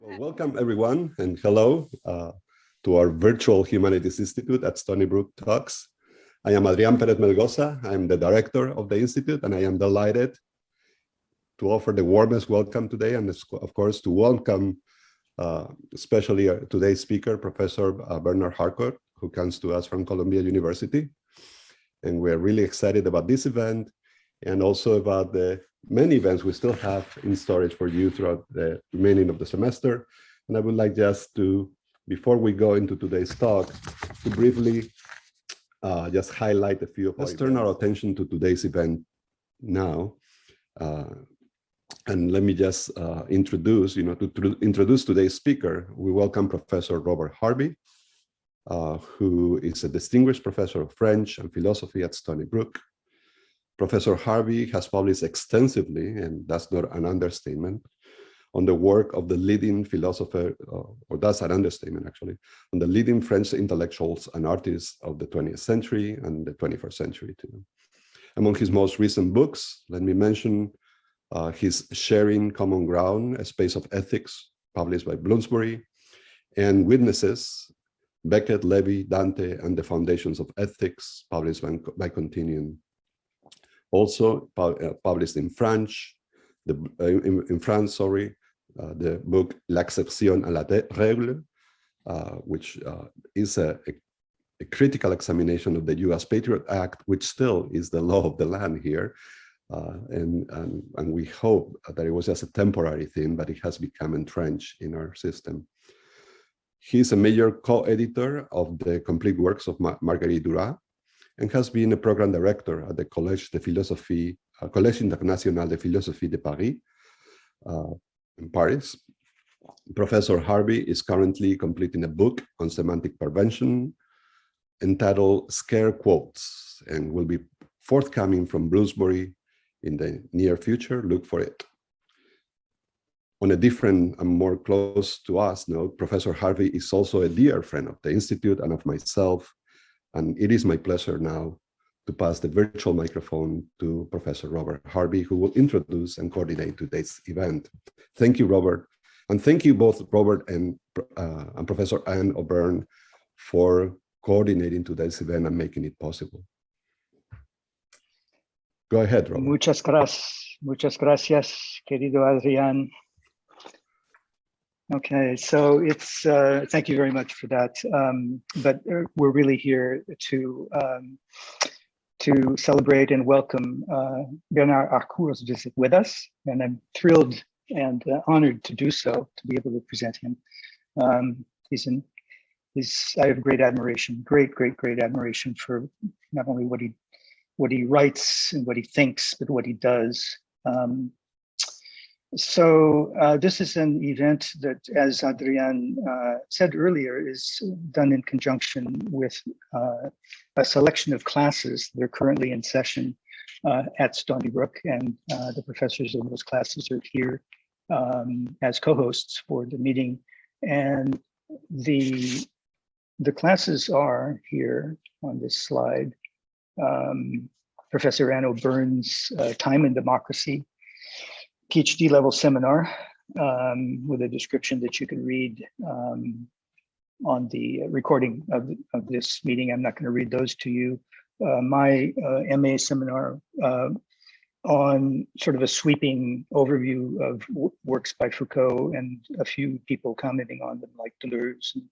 Well, welcome everyone, and hello to our virtual Humanities Institute at Stony Brook Talks. I am Adrián Pérez Melgoza. I'm the director of the Institute, and I am delighted to offer the warmest welcome today, and of course to welcome especially today's speaker, Professor Bernard Harcourt, who comes to us from Columbia University. And we're really excited about this event and also about the many events we still have in storage for you throughout the remaining of the semester. And I would like just to, before we go into today's talk, to briefly just highlight a few of our Let's turn our attention to today's event now. And let me just introduce, to introduce today's speaker, we welcome Professor Robert Harvey, who is a distinguished professor of French and philosophy at Stony Brook. Professor Harvey has published extensively, and that's not an understatement, on the work of the leading philosopher, or that's an understatement actually, on the leading French intellectuals and artists of the 20th century and the 21st century too. Among his most recent books, let me mention his Sharing Common Ground, A Space of Ethics, published by Bloomsbury, and Witnesses, Beckett, Levy, Dante, and the Foundations of Ethics, published by Continuum. Also published in French, the book L'Exception à la Règle, which is a critical examination of the U.S. Patriot Act, which still is the law of the land here. And we hope that it was just a temporary thing, but it has become entrenched in our system. He's a major co-editor of the complete works of Marguerite Duras, and has been a program director at the Collège International de Philosophie de Paris in Paris. Professor Harvey is currently completing a book on semantic prevention entitled Scare Quotes, and will be forthcoming from Bloomsbury in the near future. Look for it. On a different and more close to us note, Professor Harvey is also a dear friend of the Institute and of myself. And it is my pleasure now to pass the virtual microphone to Professor Robert Harvey, who will introduce and coordinate today's event. Thank you, Robert. And thank you both, Robert and Professor Anne O'Byrne, for coordinating today's event and making it possible. Go ahead, Robert. Muchas gracias, querido Adrián. Okay, so it's thank you very much for that. But we're really here to celebrate and welcome Bernard Harcourt's visit with us, and I'm thrilled and honored to do so, to be able to present him. I have great admiration, great admiration for not only what he writes and what he thinks, but what he does. So this is an event that, as Adrián said earlier, is done in conjunction with a selection of classes that are currently in session at Stony Brook, and the professors of those classes are here as co-hosts for the meeting. And the classes are here on this slide. Professor Anne O'Byrne's Time and Democracy, PhD level seminar with a description that you can read on the recording of this meeting. I'm not going to read those to you. My MA seminar on sort of a sweeping overview of works by Foucault, and a few people commenting on them like Deleuze and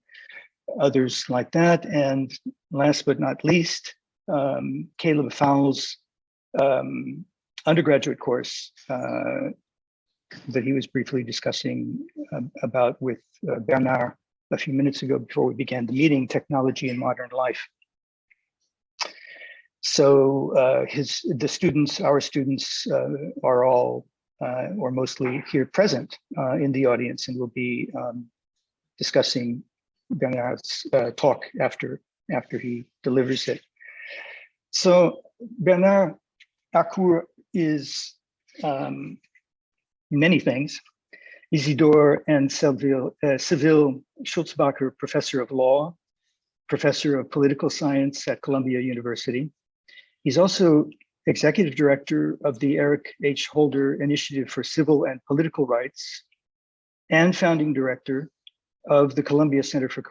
others like that. And last but not least, Caleb Fowles' undergraduate course that he was briefly discussing about with Bernard a few minutes ago before we began the meeting, Technology in Modern Life. So our students are all or mostly here present in the audience, and will be discussing Bernard's talk after he delivers it. So Bernard Harcourt is many things. Isidore and Seville Schultzbacher Professor of Law, Professor of Political Science at Columbia University. He's also Executive Director of the Eric H. Holder Initiative for Civil and Political Rights, and founding director of the Columbia Center for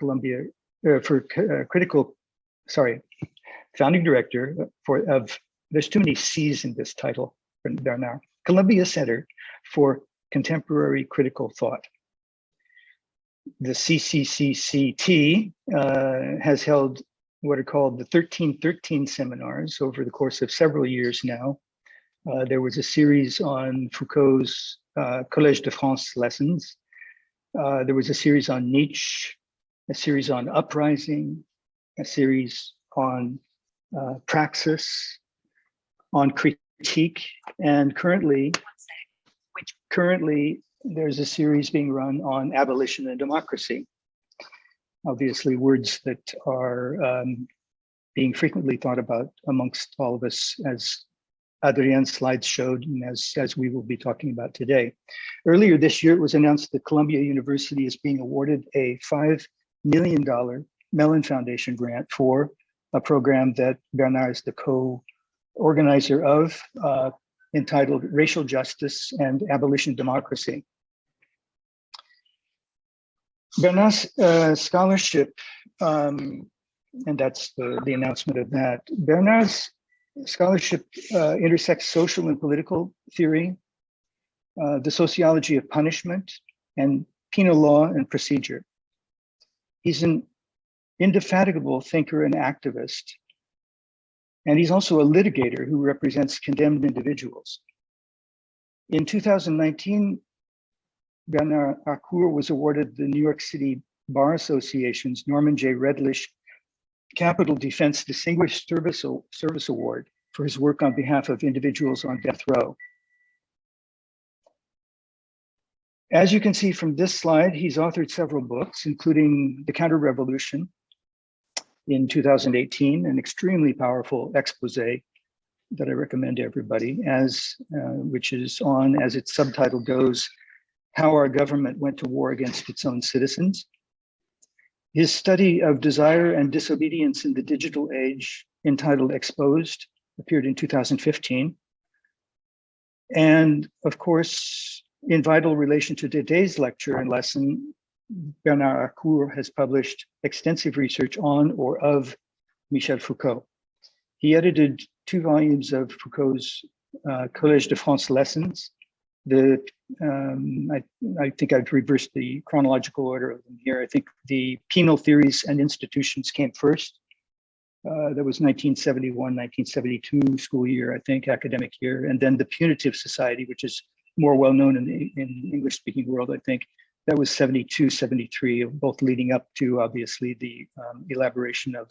founding director there's too many C's in this title for Bernard, Columbia Center for Contemporary Critical Thought. The CCCCT has held what are called the 1313 seminars over the course of several years now. There was a series on Foucault's Collège de France lessons. There was a series on Nietzsche, a series on uprising, a series on praxis, on critique, and currently there's a series being run on abolition and democracy. Obviously, words that are being frequently thought about amongst all of us, as Adrienne's slides showed, and as we will be talking about today. Earlier this year, it was announced that Columbia University is being awarded a $5 million Mellon Foundation grant for a program that Bernard is the co-organizer of, entitled Racial Justice and Abolition Democracy. Bernard's scholarship, and that's the announcement of that. Bernard's scholarship intersects social and political theory, the sociology of punishment, and penal law and procedure. He's an indefatigable thinker and activist, and he's also a litigator who represents condemned individuals. In 2019, Bernard Harcourt was awarded the New York City Bar Association's Norman J. Redlich Capital Defense Distinguished Service Award for his work on behalf of individuals on death row. As you can see from this slide, he's authored several books, including The Counter-Revolution in 2018, an extremely powerful expose that I recommend to everybody, which is on, as its subtitle goes, How Our Government Went to War Against Its Own Citizens. His study of desire and disobedience in the digital age, entitled Exposed, appeared in 2015. And of course, in vital relation to today's lecture and lesson, Bernard Harcourt has published extensive research on or of Michel Foucault. He edited 2 volumes of Foucault's Collège de France lessons. I think I've reversed the chronological order of them here. I think the Penal Theories and Institutions came first. That was 1971, 1972 school year, I think, academic year. And then the Punitive Society, which is more well-known in the English-speaking world, I think. That was 72, 73, both leading up to, obviously, the elaboration of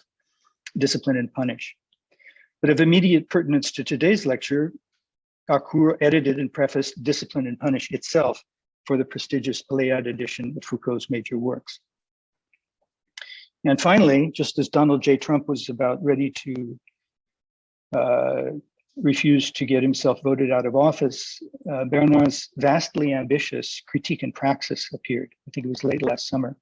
Discipline and Punish. But of immediate pertinence to today's lecture, Harcourt edited and prefaced Discipline and Punish itself for the prestigious Pléiade edition of Foucault's major works. And finally, just as Donald J. Trump was about ready to refuse to get himself voted out of office, Bernard's vastly ambitious Critique and Praxis appeared. I think it was late last summer.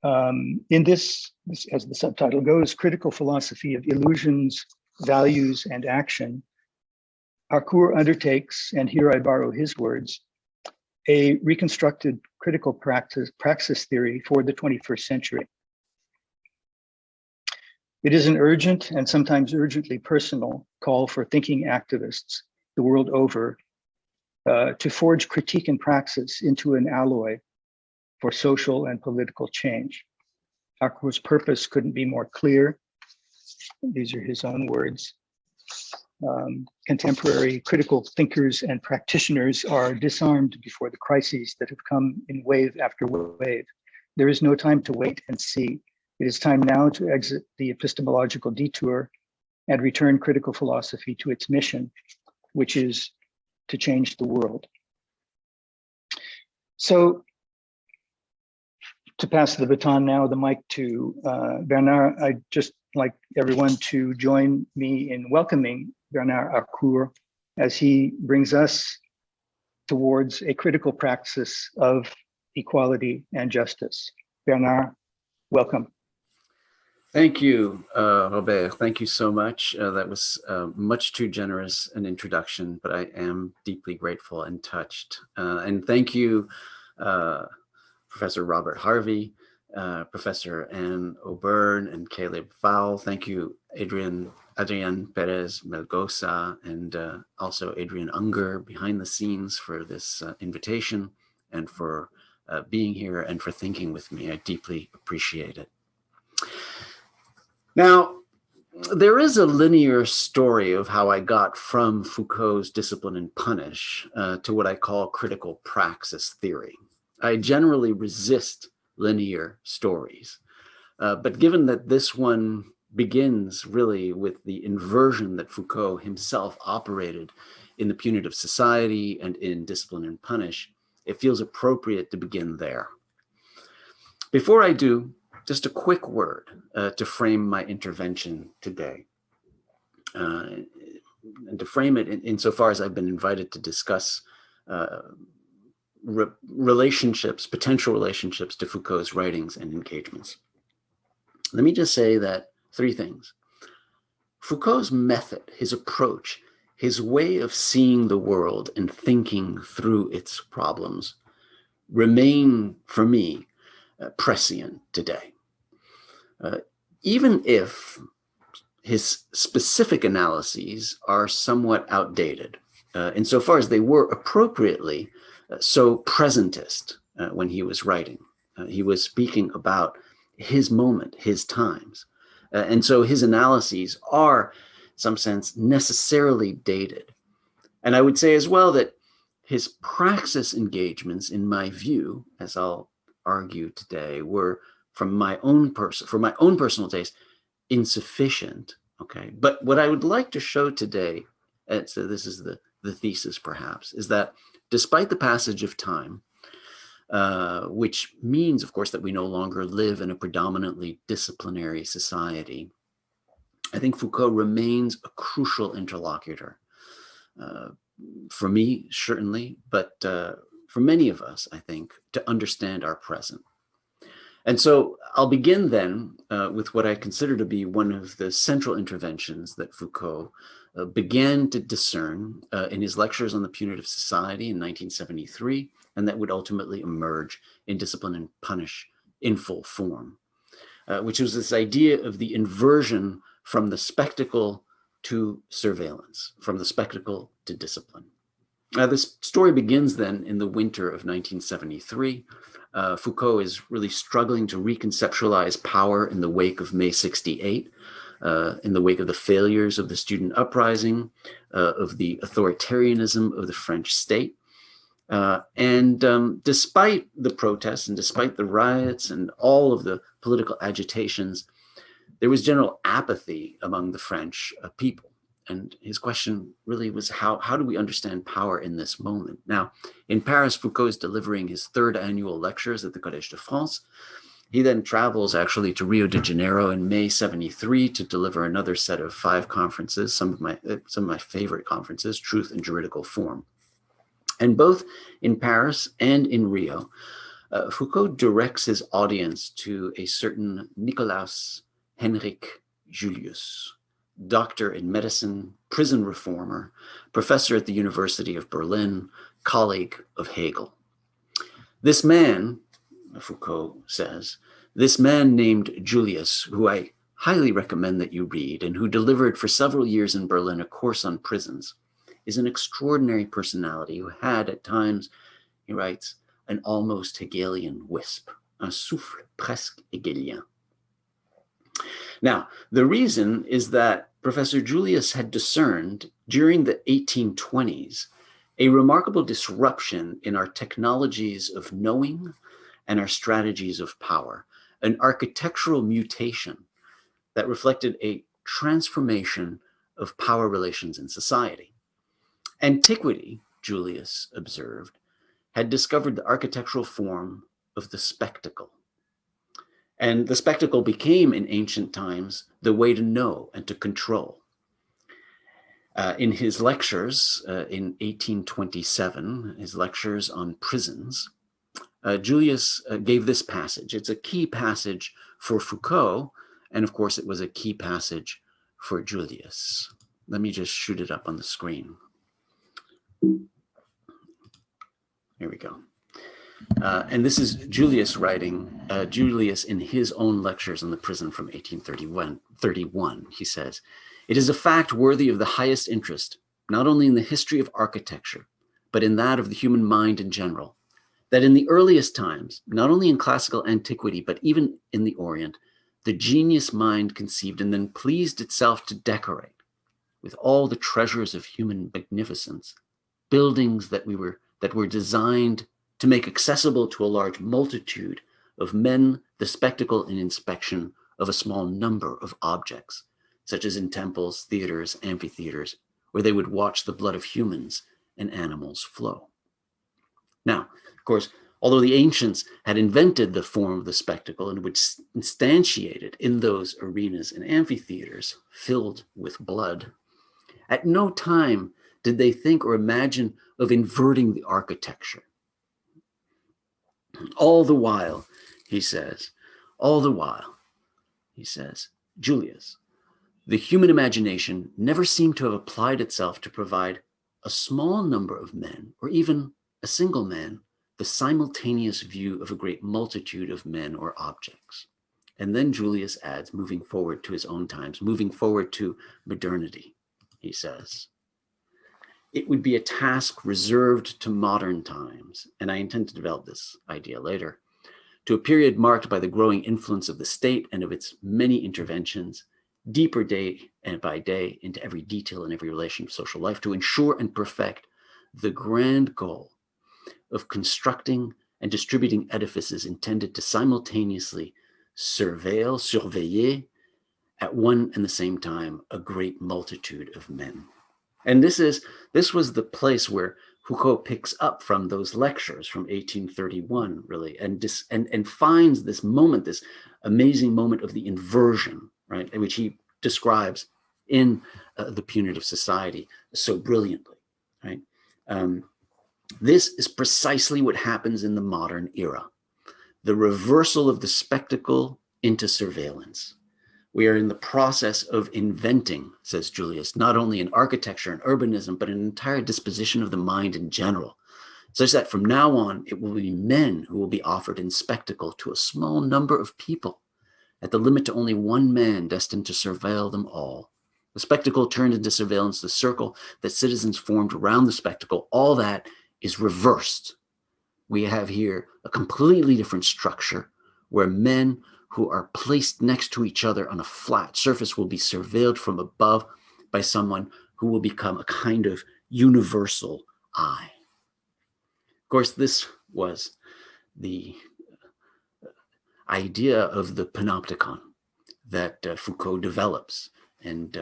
In this, as the subtitle goes, Critical Philosophy of Illusions, Values, and Action, Harcourt undertakes, and here I borrow his words, a reconstructed critical praxis theory for the 21st century. It is an urgent and sometimes urgently personal call for thinking activists the world over to forge critique and praxis into an alloy for social and political change. Harcourt's purpose couldn't be more clear. These are his own words. Contemporary critical thinkers and practitioners are disarmed before the crises that have come in wave after wave. There is no time to wait and see. It is time now to exit the epistemological detour and return critical philosophy to its mission, which is to change the world. So, to pass the baton now, the mic to Bernard, I'd just like everyone to join me in welcoming Bernard Harcourt as he brings us towards a critical praxis of equality and justice. Bernard, welcome. Thank you, Robert. Thank you so much. That was much too generous an introduction, but I am deeply grateful and touched. And thank you Professor Robert Harvey, Professor Anne O'Byrne, and Caleb Fowl. Thank you, Adrian Perez Melgosa, and also Adrian Unger behind the scenes for this invitation and for being here and for thinking with me. I deeply appreciate it. Now, there is a linear story of how I got from Foucault's Discipline and Punish to what I call critical praxis theory. I generally resist linear stories, but given that this one begins really with the inversion that Foucault himself operated in the punitive society and in Discipline and Punish, it feels appropriate to begin there. Before I do, just a quick word to frame my intervention today, and to frame it insofar as I've been invited to discuss relationships, potential relationships to Foucault's writings and engagements. Let me just say that three things. Foucault's method, his approach, his way of seeing the world and thinking through its problems remain, for me, prescient today. Even if his specific analyses are somewhat outdated, insofar as they were appropriately so presentist when he was writing. He was speaking about his moment, his times. And so his analyses are, in some sense, necessarily dated. And I would say as well that his praxis engagements, in my view, as I'll argue today, were from my own personal taste, insufficient. Okay, but what I would like to show today, and so this is the thesis perhaps, is that despite the passage of time, which means, of course, that we no longer live in a predominantly disciplinary society, I think Foucault remains a crucial interlocutor. For me, certainly, but for many of us, I think, to understand our present. And so I'll begin then with what I consider to be one of the central interventions that Foucault began to discern in his lectures on the punitive society in 1973, and that would ultimately emerge in Discipline and Punish in full form, which was this idea of the inversion from the spectacle to surveillance, from the spectacle to discipline. This story begins then in the winter of 1973. Foucault is really struggling to reconceptualize power in the wake of May 68, in the wake of the failures of the student uprising, of the authoritarianism of the French state. And despite the protests and despite the riots and all of the political agitations, there was general apathy among the French people. And his question really was, how do we understand power in this moment? Now, in Paris, Foucault is delivering his third annual lectures at the Collège de France. He then travels actually to Rio de Janeiro in May 73 to deliver another set of 5 conferences, some of my favorite conferences, Truth and Juridical Form. And both in Paris and in Rio, Foucault directs his audience to a certain Nicolaus Henrik Julius, doctor in medicine, prison reformer, professor at the University of Berlin, colleague of Hegel. This man, Foucault says, this man named Julius, who I highly recommend that you read and who delivered for several years in Berlin a course on prisons, is an extraordinary personality who had at times, he writes, an almost Hegelian wisp, un souffle presque hegelien. Now, the reason is that Professor Julius had discerned during the 1820s a remarkable disruption in our technologies of knowing and our strategies of power, an architectural mutation that reflected a transformation of power relations in society. Antiquity, Julius observed, had discovered the architectural form of the spectacle. And the spectacle became, in ancient times, the way to know and to control. In his lectures in 1827, his lectures on prisons, Julius gave this passage. It's a key passage for Foucault, and of course it was a key passage for Julius. Let me just shoot it up on the screen. Here we go. And this is Julius writing, Julius in his own lectures in the prison from 1831. He says, "It is a fact worthy of the highest interest, not only in the history of architecture, but in that of the human mind in general, that in the earliest times, not only in classical antiquity, but even in the Orient, the genius mind conceived and then pleased itself to decorate with all the treasures of human magnificence, buildings that were designed to make accessible to a large multitude of men the spectacle and inspection of a small number of objects, such as in temples, theaters, amphitheaters, where they would watch the blood of humans and animals flow." Now, of course, although the ancients had invented the form of the spectacle and would instantiate it in those arenas and amphitheaters filled with blood, at no time did they think or imagine of inverting the architecture. All the while, he says, Julius, the human imagination never seemed to have applied itself to provide a small number of men, or even a single man, the simultaneous view of a great multitude of men or objects. And then Julius adds, moving forward to his own times, moving forward to modernity, he says, "It would be a task reserved to modern times," and I intend to develop this idea later, "to a period marked by the growing influence of the state and of its many interventions, deeper day and by day into every detail and every relation of social life, to ensure and perfect the grand goal of constructing and distributing edifices intended to simultaneously surveiller, at one and the same time, a great multitude of men." And this was the place where Foucault picks up from those lectures from 1831, really, and finds this moment, this amazing moment of the inversion, right, which he describes in The Punitive Society so brilliantly, right? This is precisely what happens in the modern era, the reversal of the spectacle into surveillance. We are in the process of inventing, says Julius, not only in architecture and urbanism, but an entire disposition of the mind in general, such that from now on, it will be men who will be offered in spectacle to a small number of people, at the limit to only one man destined to surveil them all. The spectacle turned into surveillance, the circle that citizens formed around the spectacle, all that is reversed. We have here a completely different structure where men who are placed next to each other on a flat surface will be surveilled from above by someone who will become a kind of universal eye. Of course, this was the idea of the panopticon that Foucault develops, and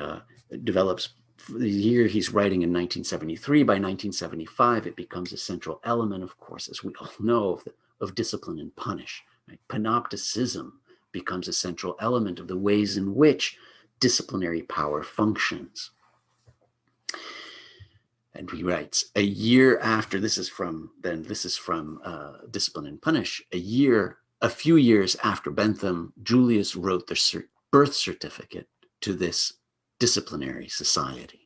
develops the year he's writing in 1973. By 1975, it becomes a central element, of course, as we all know, of Discipline and Punish. Right? Panopticism becomes a central element of the ways in which disciplinary power functions. And he writes, a year after, this is from Discipline and Punish, a few years after Bentham, Julius wrote the birth certificate to this disciplinary society.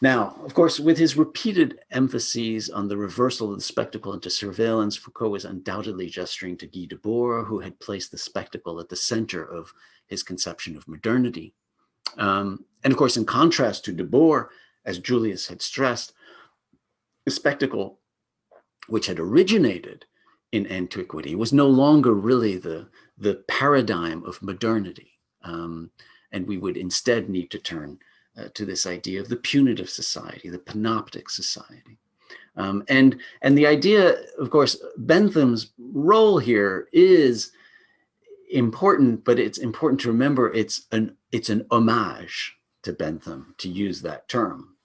Now, of course, with his repeated emphases on the reversal of the spectacle into surveillance, Foucault was undoubtedly gesturing to Guy Debord, who had placed the spectacle at the center of his conception of modernity. And of course, in contrast to Debord, as Julius had stressed, the spectacle, which had originated in antiquity, was no longer really the paradigm of modernity. And we would instead need to turn to this idea of the punitive society, the panoptic society. And the idea, of course, Bentham's role here is important, but it's important to remember it's an homage to Bentham, to use that term.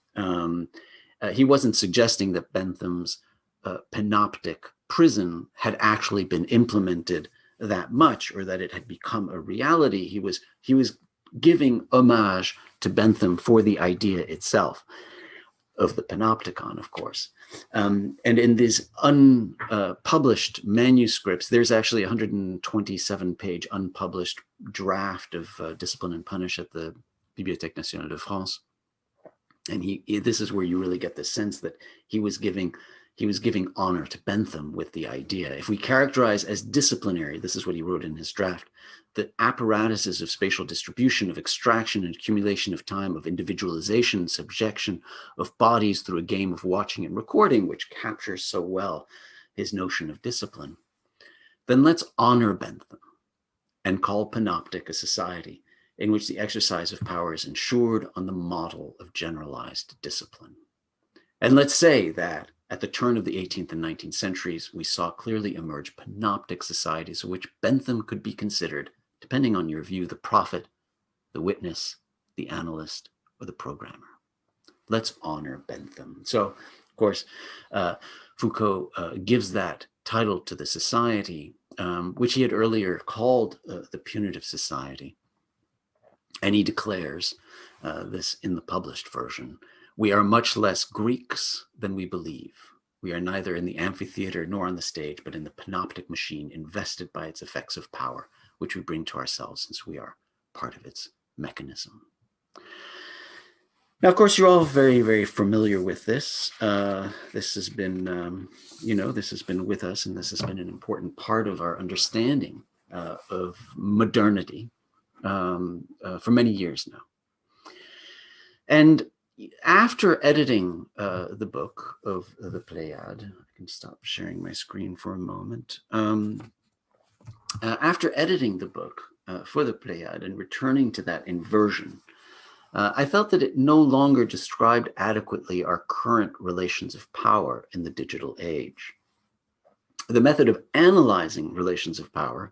He wasn't suggesting that Bentham's panoptic prison had actually been implemented that much, or that it had become a reality. He was giving homage to Bentham for the idea itself of the panopticon, of course. And in these unpublished manuscripts, there's actually a 127-page unpublished draft of Discipline and Punish at the Bibliothèque Nationale de France. And this is where you really get the sense that he was giving honor to Bentham with the idea. If we characterize as disciplinary, this is what he wrote in his draft, the apparatuses of spatial distribution, of extraction and accumulation of time, of individualization and subjection of bodies through a game of watching and recording, which captures so well his notion of discipline, then let's honor Bentham and call panoptic a society in which the exercise of power is ensured on the model of generalized discipline. And let's say that at the turn of the 18th and 19th centuries, we saw clearly emerge panoptic societies in which Bentham could be considered, depending on your view, the prophet, the witness, the analyst, or the programmer. Let's honor Bentham. So, of course, Foucault gives that title to the society, which he had earlier called the punitive society. And he declares this in the published version: "We are much less Greeks than we believe. We are neither in the amphitheater nor on the stage, but in the panoptic machine invested by its effects of power, which we bring to ourselves since we are part of its mechanism." Now, of course, you're all very, very familiar with this. This has been, this has been with us, and this has been an important part of our understanding of modernity for many years now. And after editing the book of the Pléiade, I can stop sharing my screen for a moment. After editing the book for the Pléiade and returning to that inversion, I felt that it no longer described adequately our current relations of power in the digital age. The method of analyzing relations of power,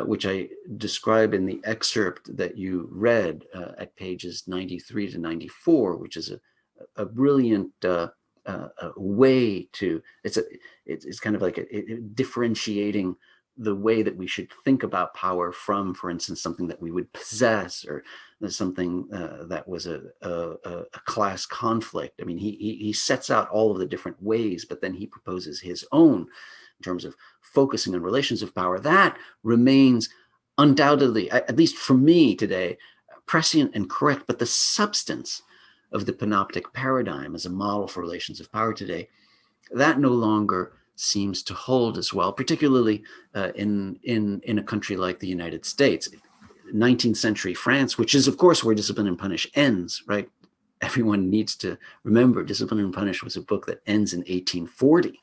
which I describe in the excerpt that you read at pages 93 to 94, which is a brilliant way to, it's kind of like differentiating the way that we should think about power from, for instance, something that we would possess, or something that was a class conflict. I mean, he sets out all of the different ways, but then he proposes his own in terms of focusing on relations of power. That remains undoubtedly, at least for me today, prescient and correct, but the substance of the panoptic paradigm as a model for relations of power today, that no longer seems to hold as well, particularly in a country like the United States. 19th century France, which is, of course, where Discipline and Punish ends, right? Everyone needs to remember Discipline and Punish was a book that ends in 1840.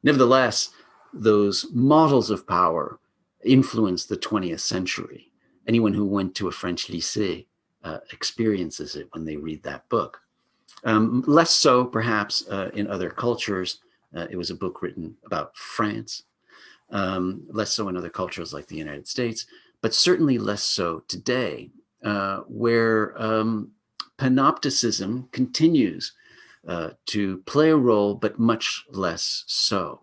Nevertheless, those models of power influenced the 20th century. Anyone who went to a French lycée experiences it when they read that book. Less so, perhaps, in other cultures. It was a book written about France. Less so in other cultures like the United States, but certainly less so today, where panopticism continues to play a role, but much less so.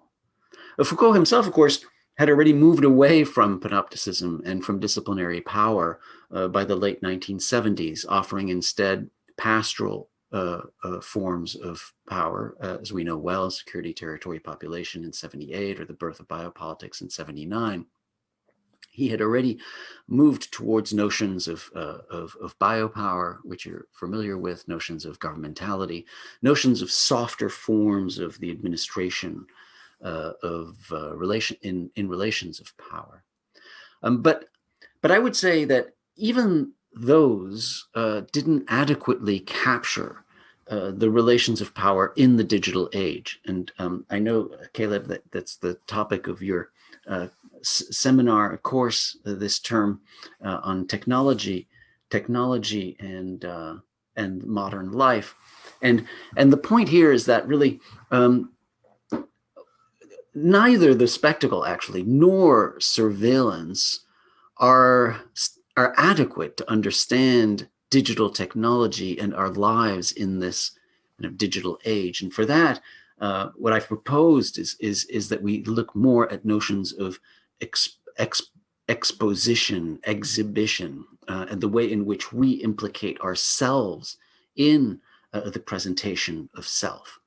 Foucault himself, of course, had already moved away from panopticism and from disciplinary power by the late 1970s, offering instead pastoral forms of power, as we know well: security, territory, population in 78, or the birth of biopolitics in 79. He had already moved towards notions of biopower, which you're familiar with, notions of governmentality, notions of softer forms of the administration in relations of power. But I would say that even those didn't adequately capture the relations of power in the digital age. And I know, Caleb, that's the topic of your seminar course this term on technology and modern life. And the point here is that really neither the spectacle, actually, nor surveillance are adequate to understand digital technology and our lives in this digital age. And for that, what I've proposed is that we look more at notions of exposition, exhibition, and the way in which we implicate ourselves in the presentation of self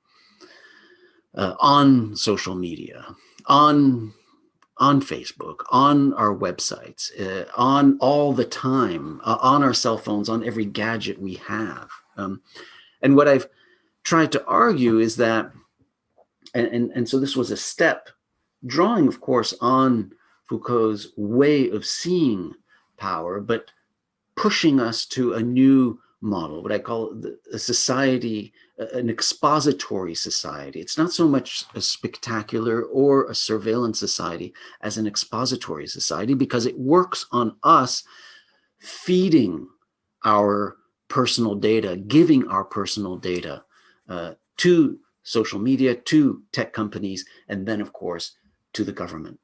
on social media, on Facebook, on our websites, on all the time, on our cell phones, on every gadget we have. And what I've tried to argue is that, and so this was a step, drawing, of course, on Foucault's way of seeing power, but pushing us to a new model, what I call a society, an expository society. It's not so much a spectacular or a surveillance society as an expository society, because it works on us feeding our personal data, giving our personal data to social media, to tech companies, and then, of course, to the government.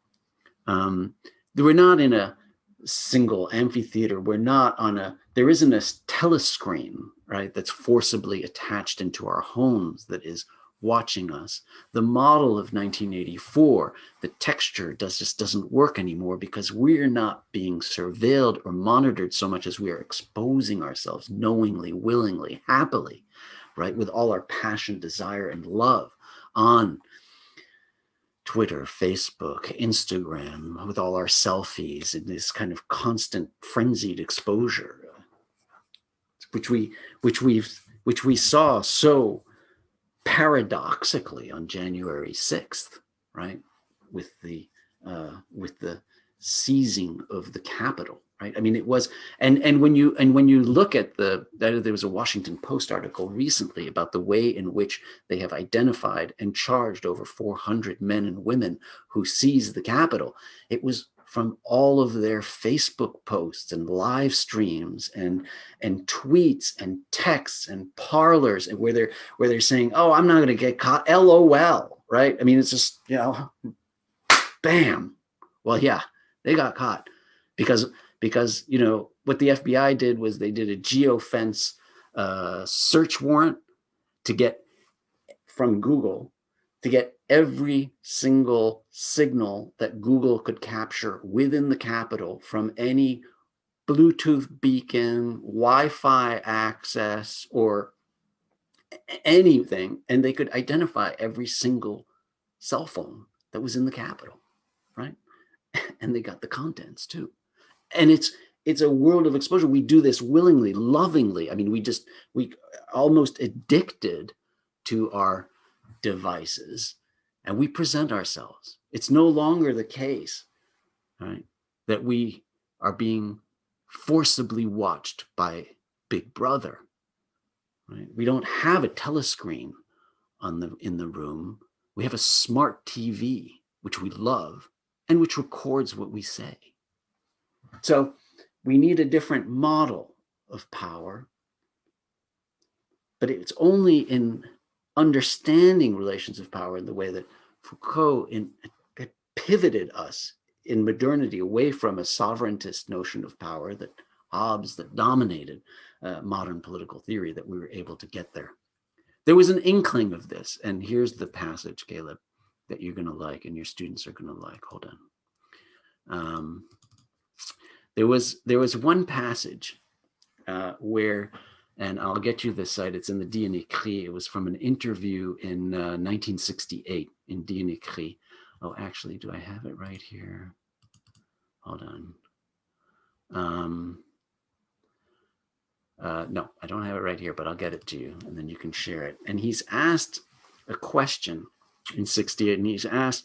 We're not in a single amphitheater. We're not on there isn't a telescreen, right, that's forcibly attached into our homes that is watching us. The model of 1984, the texture just doesn't work anymore, because we're not being surveilled or monitored so much as we are exposing ourselves knowingly, willingly, happily, right, with all our passion, desire, and love on Twitter, Facebook, Instagram, with all our selfies, in this kind of constant frenzied exposure, which we saw so paradoxically on January 6th, right, with the seizing of the Capitol, right? I mean, it was, and when you look at there was a Washington Post article recently about the way in which they have identified and charged over 400 men and women who seized the Capitol. It was from all of their Facebook posts and live streams and tweets and texts and parlors, and where they're saying, "Oh, I'm not going to get caught," LOL, right? I mean, it's just, bam. Well, yeah, they got caught because what the FBI did was they did a geofence search warrant to get from Google to get every single signal that Google could capture within the Capitol from any Bluetooth beacon, Wi-Fi access, or anything, and they could identify every single cell phone that was in the Capitol, right? And they got the contents too. And it's a world of exposure. We do this willingly, lovingly. I mean, we almost addicted to our devices, and we present ourselves. It's no longer the case, right, that we are being forcibly watched by Big Brother, right? We don't have a telescreen in the room. We have a smart TV, which we love and which records what we say. So we need a different model of power, but it's only in understanding relations of power in the way that Foucault pivoted us in modernity away from a sovereigntist notion of power that dominated modern political theory, that we were able to get there. There was an inkling of this, and here's the passage, Caleb, that you're going to like and your students are going to like. Hold on. There was one passage where, and I'll get you the site, it's in the Die en Écrit. It was from an interview in 1968 in Die en Écrit. Oh, actually, do I have it right here? Hold on. No, I don't have it right here, but I'll get it to you, and then you can share it. And he's asked a question in 68, and he's asked,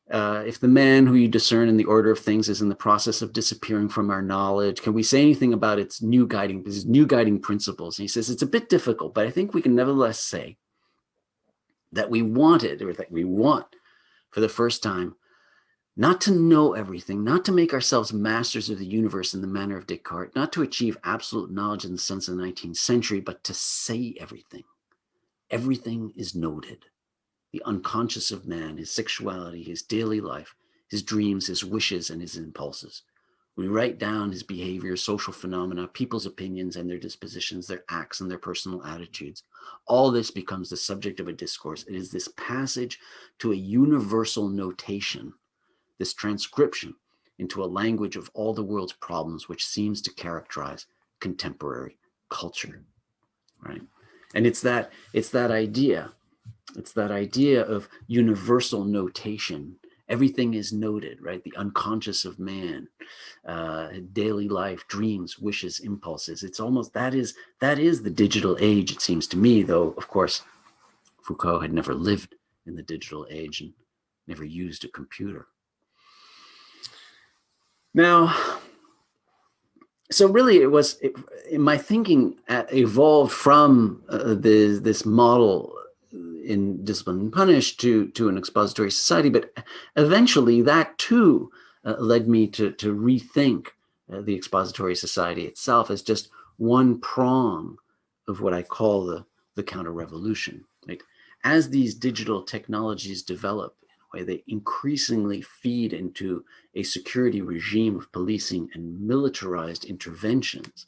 if the man who you discern in the order of things is in the process of disappearing from our knowledge, can we say anything about its new guiding principles? And he says, it's a bit difficult, but I think we can nevertheless say that we wanted, or that we want for the first time, not to know everything, not to make ourselves masters of the universe in the manner of Descartes, not to achieve absolute knowledge in the sense of the 19th century, but to say everything. Everything is noted. The unconscious of man, his sexuality, his daily life, his dreams, his wishes, and his impulses. We write down his behavior, social phenomena, people's opinions and their dispositions, their acts and their personal attitudes. All this becomes the subject of a discourse. It is this passage to a universal notation, this transcription into a language of all the world's problems, which seems to characterize contemporary culture, right? And it's that idea of universal notation Everything is noted, right? The unconscious of man, daily life, dreams, wishes, impulses. It's almost, that is the digital age, it seems to me, though, of course, Foucault had never lived in the digital age and never used a computer. Now, so really my thinking evolved from this model in Discipline and Punish to an expository society, but eventually that too led me to rethink the expository society itself as just one prong of what I call the counter-revolution. Right? As these digital technologies develop, in a way, they increasingly feed into a security regime of policing and militarized interventions,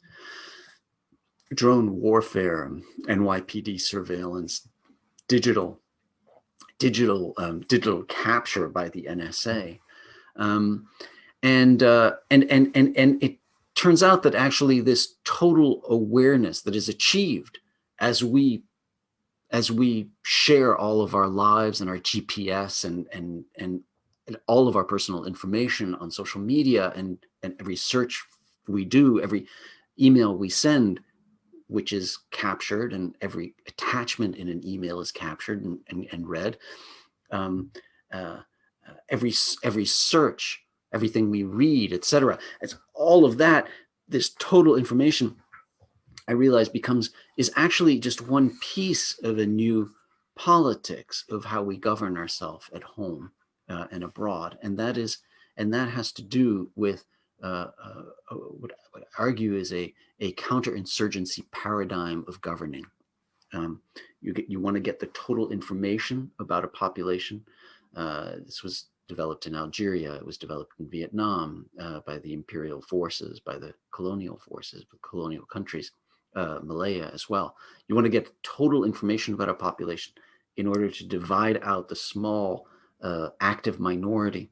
drone warfare, NYPD surveillance, digital capture by the NSA, and it turns out that actually this total awareness that is achieved as we share all of our lives and our GPS and all of our personal information on social media, and every search we do, every email we send, which is captured, and every attachment in an email is captured and read. Every search, everything we read, etc. It's all of that. This total information, I realize, is actually just one piece of a new politics of how we govern ourselves at home and abroad, and that has to do with what I argue is a counterinsurgency paradigm of governing. You want to get the total information about a population. This was developed in Algeria. It was developed in Vietnam by the imperial forces, by the colonial forces, the colonial countries, Malaya as well. You want to get total information about a population in order to divide out the small active minority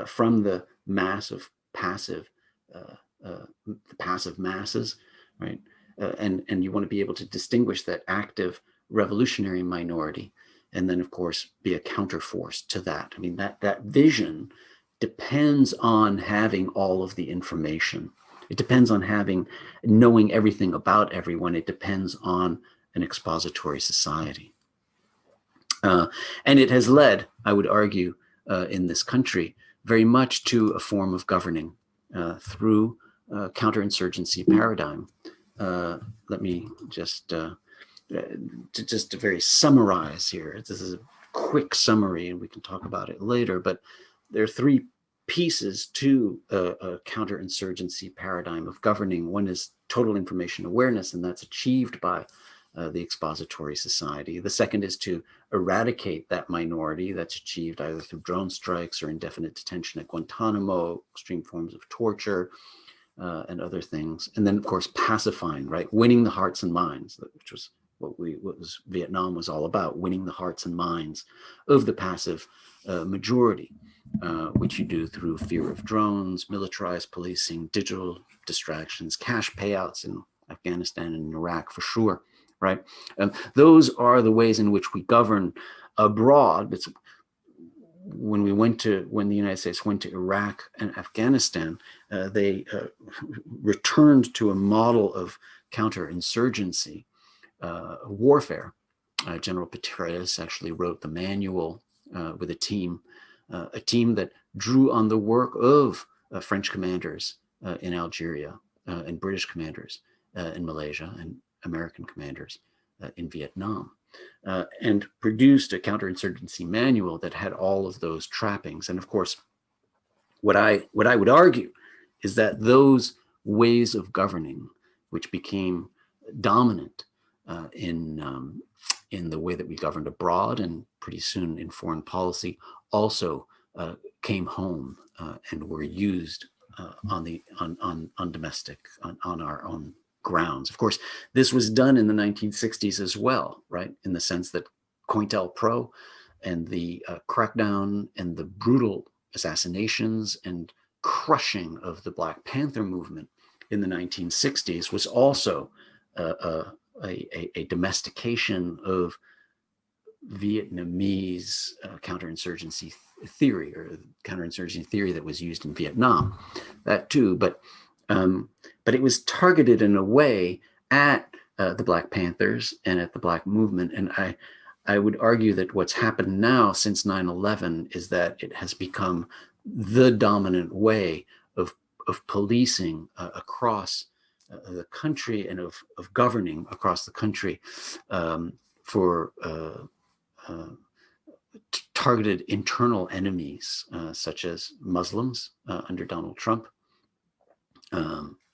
from the mass of passive masses, right? And you want to be able to distinguish that active revolutionary minority, and then of course be a counterforce to that. I mean, that vision depends on having all of the information. It depends on knowing everything about everyone. It depends on an expository society. And it has led, I would argue, in this country, very much to a form of governing through counterinsurgency paradigm. Let me just to very summarize here. This is a quick summary, and we can talk about it later. But there are three pieces to a counterinsurgency paradigm of governing. One is total information awareness, and that's achieved by the expository society. The second is to eradicate that minority. That's achieved either through drone strikes or indefinite detention at Guantanamo, extreme forms of torture, and other things. And then, of course, pacifying, right? Winning the hearts and minds, which was what Vietnam was all about, winning the hearts and minds of the passive majority, which you do through fear of drones, militarized policing, digital distractions, cash payouts in Afghanistan and Iraq for sure. Right. Those are the ways in which we govern abroad. It's when the United States went to Iraq and Afghanistan, they returned to a model of counterinsurgency warfare. General Petraeus actually wrote the manual with a team that drew on the work of French commanders in Algeria and British commanders in Malaysia and American commanders in Vietnam, and produced a counterinsurgency manual that had all of those trappings. And of course, what I would argue is that those ways of governing, which became dominant in the way that we governed abroad and pretty soon in foreign policy, also came home and were used on our own grounds. Of course, this was done in the 1960s as well, right? In the sense that COINTELPRO and the crackdown and the brutal assassinations and crushing of the Black Panther movement in the 1960s was also a domestication of Vietnamese counterinsurgency theory, or counterinsurgency theory that was used in Vietnam, that too. But it was targeted in a way at the Black Panthers and at the Black movement. And I would argue that what's happened now since 9/11 is that it has become the dominant way of policing across the country, and of governing across the country for targeted internal enemies, such as Muslims under Donald Trump,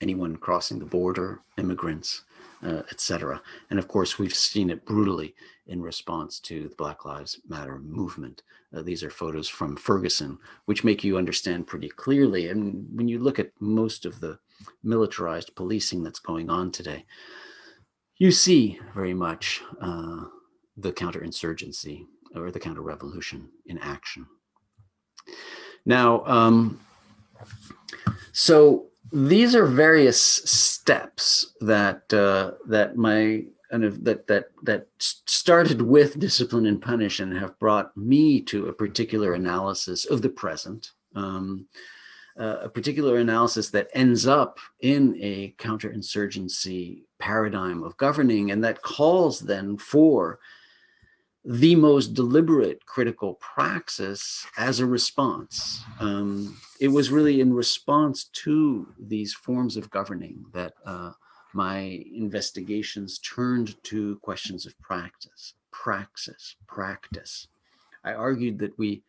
anyone crossing the border, immigrants, etc. And of course, we've seen it brutally in response to the Black Lives Matter movement. These are photos from Ferguson, which make you understand pretty clearly. And when you look at most of the militarized policing that's going on today, you see very much the counterinsurgency or the counter-revolution in action. Now, so these are various steps that that started with Discipline and Punish and have brought me to a particular analysis of the present, a particular analysis that ends up in a counterinsurgency paradigm of governing, and that calls then for the most deliberate critical praxis as a response. It was really in response to these forms of governing that my investigations turned to questions of practice. I argued that we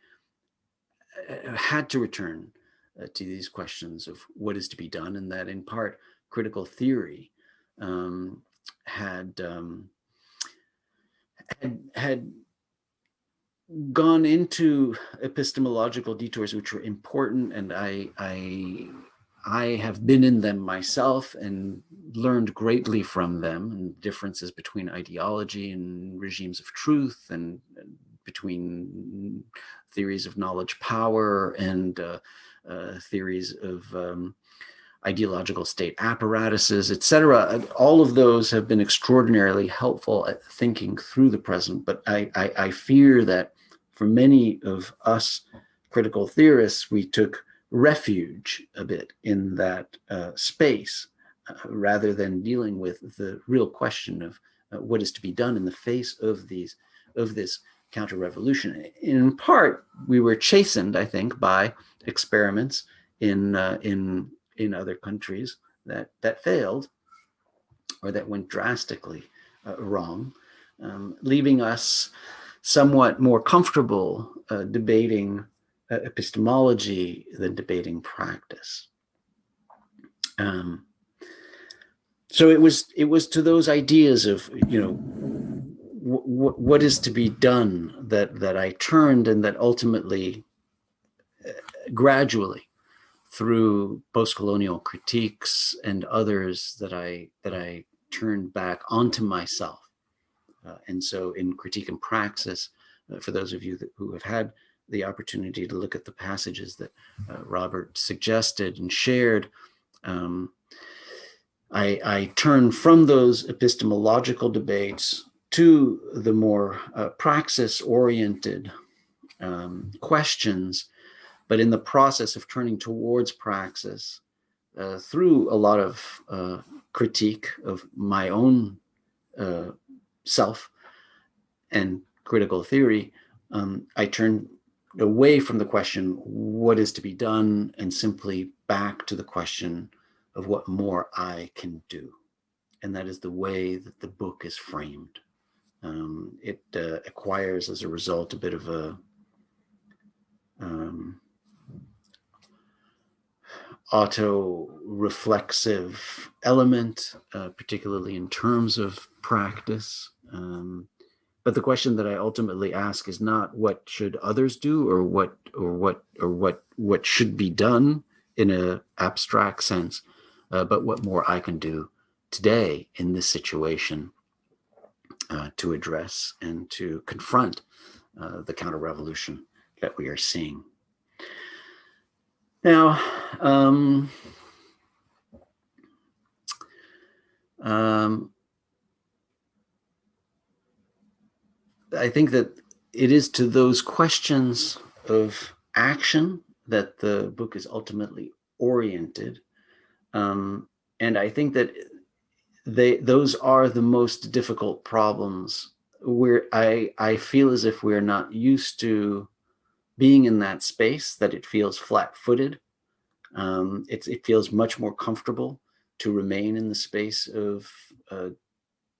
had to return to these questions of what is to be done, and that in part critical theory had gone into epistemological detours which were important, and I have been in them myself and learned greatly from them, and differences between ideology and regimes of truth, and between theories of knowledge power and theories of ideological state apparatuses, etc. All of those have been extraordinarily helpful at thinking through the present. But I fear that for many of us critical theorists, we took refuge a bit in that space rather than dealing with the real question of what is to be done in the face of this counter-revolution. In part, we were chastened, I think, by experiments in other countries that failed or that went drastically wrong, leaving us somewhat more comfortable debating epistemology than debating practice. So it was to those ideas of, what is to be done that I turned, and that ultimately, gradually, through post-colonial critiques and others, that I turned back onto myself. And so in Critique and Praxis, for those of you who have had the opportunity to look at the passages that Robert suggested and shared, I turn from those epistemological debates to the more praxis-oriented questions. But in the process of turning towards praxis, through a lot of critique of my own self and critical theory, I turned away from the question, what is to be done, and simply back to the question of what more I can do. And that is the way that the book is framed. It acquires, as a result, a bit of a auto-reflexive element, particularly in terms of practice. But the question that I ultimately ask is not what should others do, or what should be done in an abstract sense, but what more I can do today in this situation to address and to confront the counter-revolution that we are seeing. Now, I think that it is to those questions of action that the book is ultimately oriented. And I think that those are the most difficult problems, where I feel as if we're not used to being in that space, that it feels flat-footed. It feels much more comfortable to remain in the space of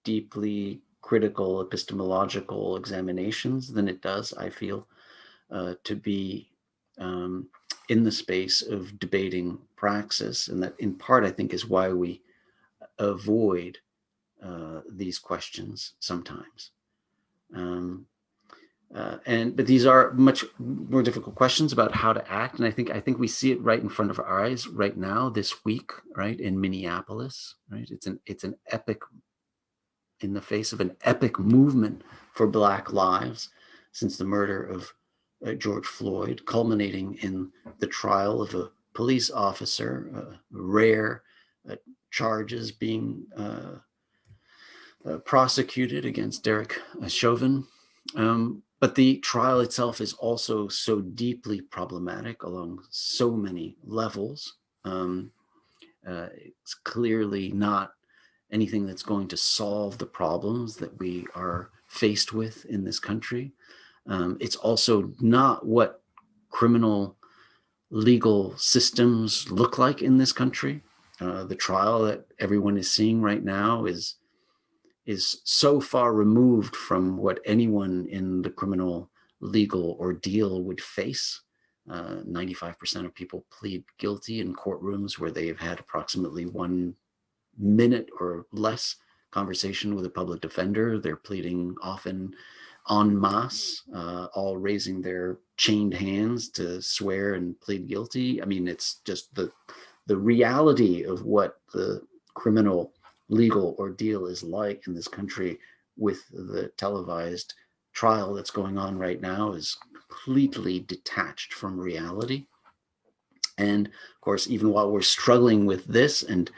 deeply critical epistemological examinations than it does, I feel, to be in the space of debating praxis. And that in part, I think, is why we avoid these questions sometimes. But these are much more difficult questions about how to act. And I think we see it right in front of our eyes right now, this week, right, in Minneapolis, right? It's an epic, in the face of an epic movement for Black lives since the murder of George Floyd, culminating in the trial of a police officer, rare charges being prosecuted against Derek Chauvin. But the trial itself is also so deeply problematic along so many levels. It's clearly not anything that's going to solve the problems that we are faced with in this country. It's also not what criminal legal systems look like in this country. The trial that everyone is seeing right now is so far removed from what anyone in the criminal legal ordeal would face. 95% of people plead guilty in courtrooms where they have had approximately 1 minute or less conversation with a public defender. They're pleading often en masse, all raising their chained hands to swear and plead guilty. I mean, it's just the reality of what the criminal legal ordeal is like in this country with the televised trial that's going on right now is completely detached from reality. And of course, even while we're struggling with this and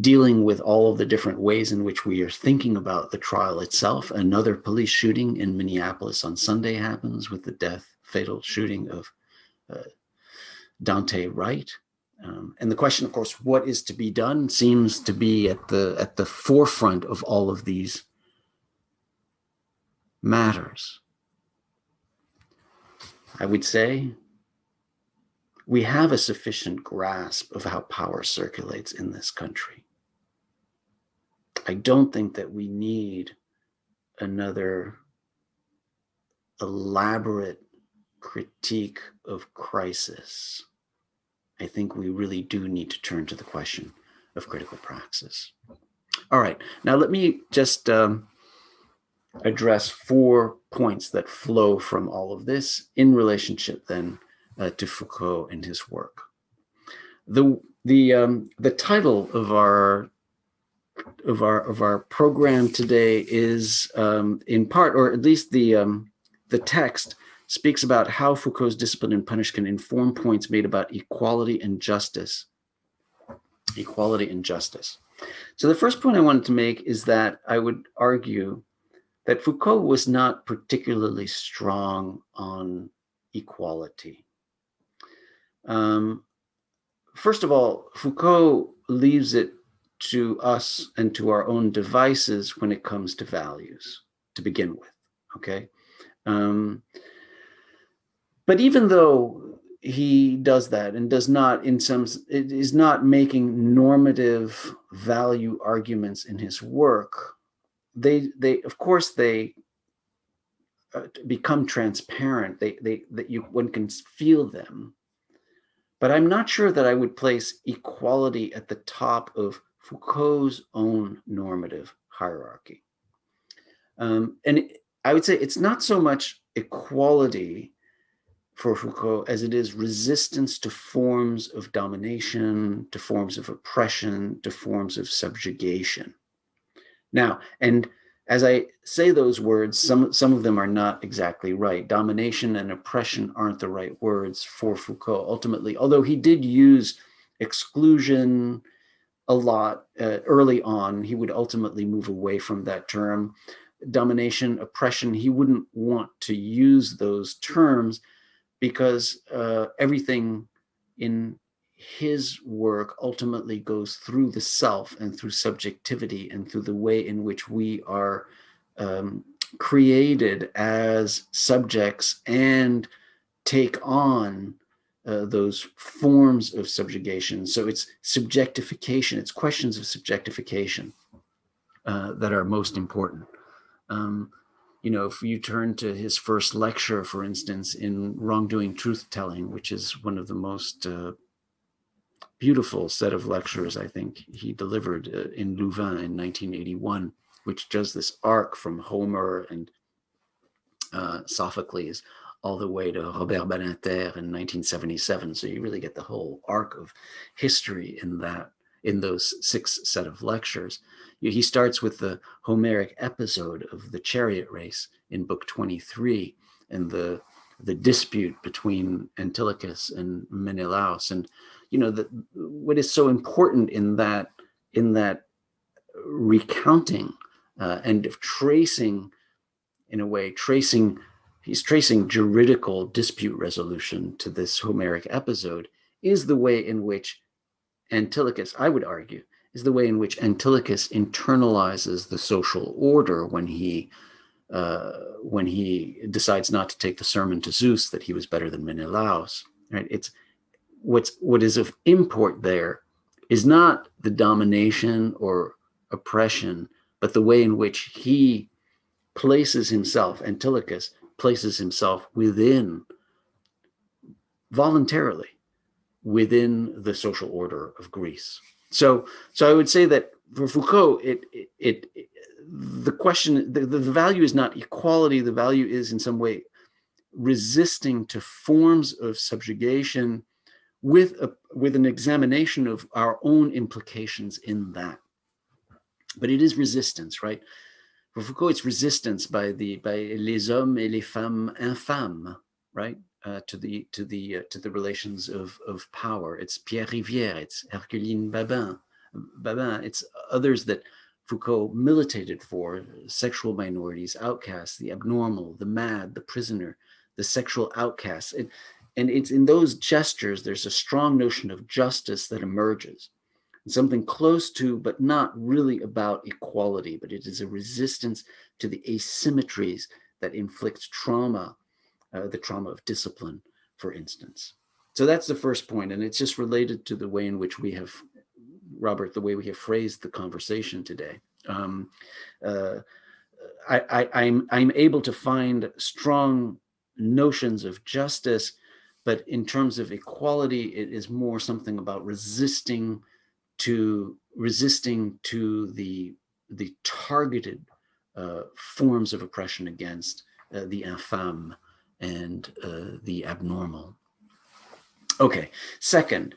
dealing with all of the different ways in which we are thinking about the trial itself, another police shooting in Minneapolis on Sunday happens with the fatal shooting of Dante Wright. And the question, of course, what is to be done, seems to be at the forefront of all of these matters. I would say we have a sufficient grasp of how power circulates in this country. I don't think that we need another elaborate critique of crisis. I think we really do need to turn to the question of critical praxis. All right, now let me just address 4 points that flow from all of this in relationship then to Foucault and his work. The title of our program today is in part, or at least the text speaks about how Foucault's discipline and punish can inform points made about equality and justice. Equality and justice. So the first point I wanted to make is that I would argue that Foucault was not particularly strong on equality. First of all, Foucault leaves it to us and to our own devices when it comes to values to begin with, okay? But even though he does that and does not, it is not making normative value arguments in his work, they of course they become transparent. One can feel them. But I'm not sure that I would place equality at the top of Foucault's own normative hierarchy. And I would say it's not so much equality for Foucault as it is resistance to forms of domination, to forms of oppression, to forms of subjugation. Now, and as I say those words, some of them are not exactly right. Domination and oppression aren't the right words for Foucault ultimately, although he did use exclusion a lot early on. He would ultimately move away from that term. domination, oppression, he wouldn't want to use those terms because everything in his work ultimately goes through the self and through subjectivity and through the way in which we are created as subjects and take on those forms of subjugation. So it's subjectification, it's questions of subjectification that are most important. You know, if you turn to his first lecture, for instance, in Wrongdoing Truth-Telling, which is one of the most beautiful set of lectures I think he delivered in Louvain in 1981, which does this arc from Homer and Sophocles all the way to Robert Badinter in 1977. So you really get the whole arc of history in those 6 set of lectures. He starts with the Homeric episode of the chariot race in book 23 and the dispute between Antilochus and Menelaus. And you know, what is so important in that recounting and of tracing, in a way, he's tracing juridical dispute resolution to this Homeric episode, is the way in which Antilochus, I would argue, is the way in which Antilochus internalizes the social order when he decides not to take the sermon to Zeus that he was better than Menelaus. Right? It's what is of import there is not the domination or oppression, but the way in which he places himself, Antilochus places himself voluntarily within the social order of Greece. So I would say that for Foucault, the question, the value is not equality. The value is in some way resisting to forms of subjugation with an examination of our own implications in that. But it is resistance, right? For Foucault, it's resistance by les hommes et les femmes infâmes, right? To the relations of power. It's Pierre Rivière, it's Herculine Babin, it's others that Foucault militated for: sexual minorities, outcasts, the abnormal, the mad, the prisoner, the sexual outcasts. And it's in those gestures, there's a strong notion of justice that emerges. Something close to, but not really about equality, but it is a resistance to the asymmetries that inflict trauma, the trauma of discipline, for instance. So that's the first point, and it's just related to the way in which we have, Robert, the way we have phrased the conversation today. I'm able to find strong notions of justice, but in terms of equality, it is more something about resisting to the targeted forms of oppression against the infâme and the abnormal. Okay, second.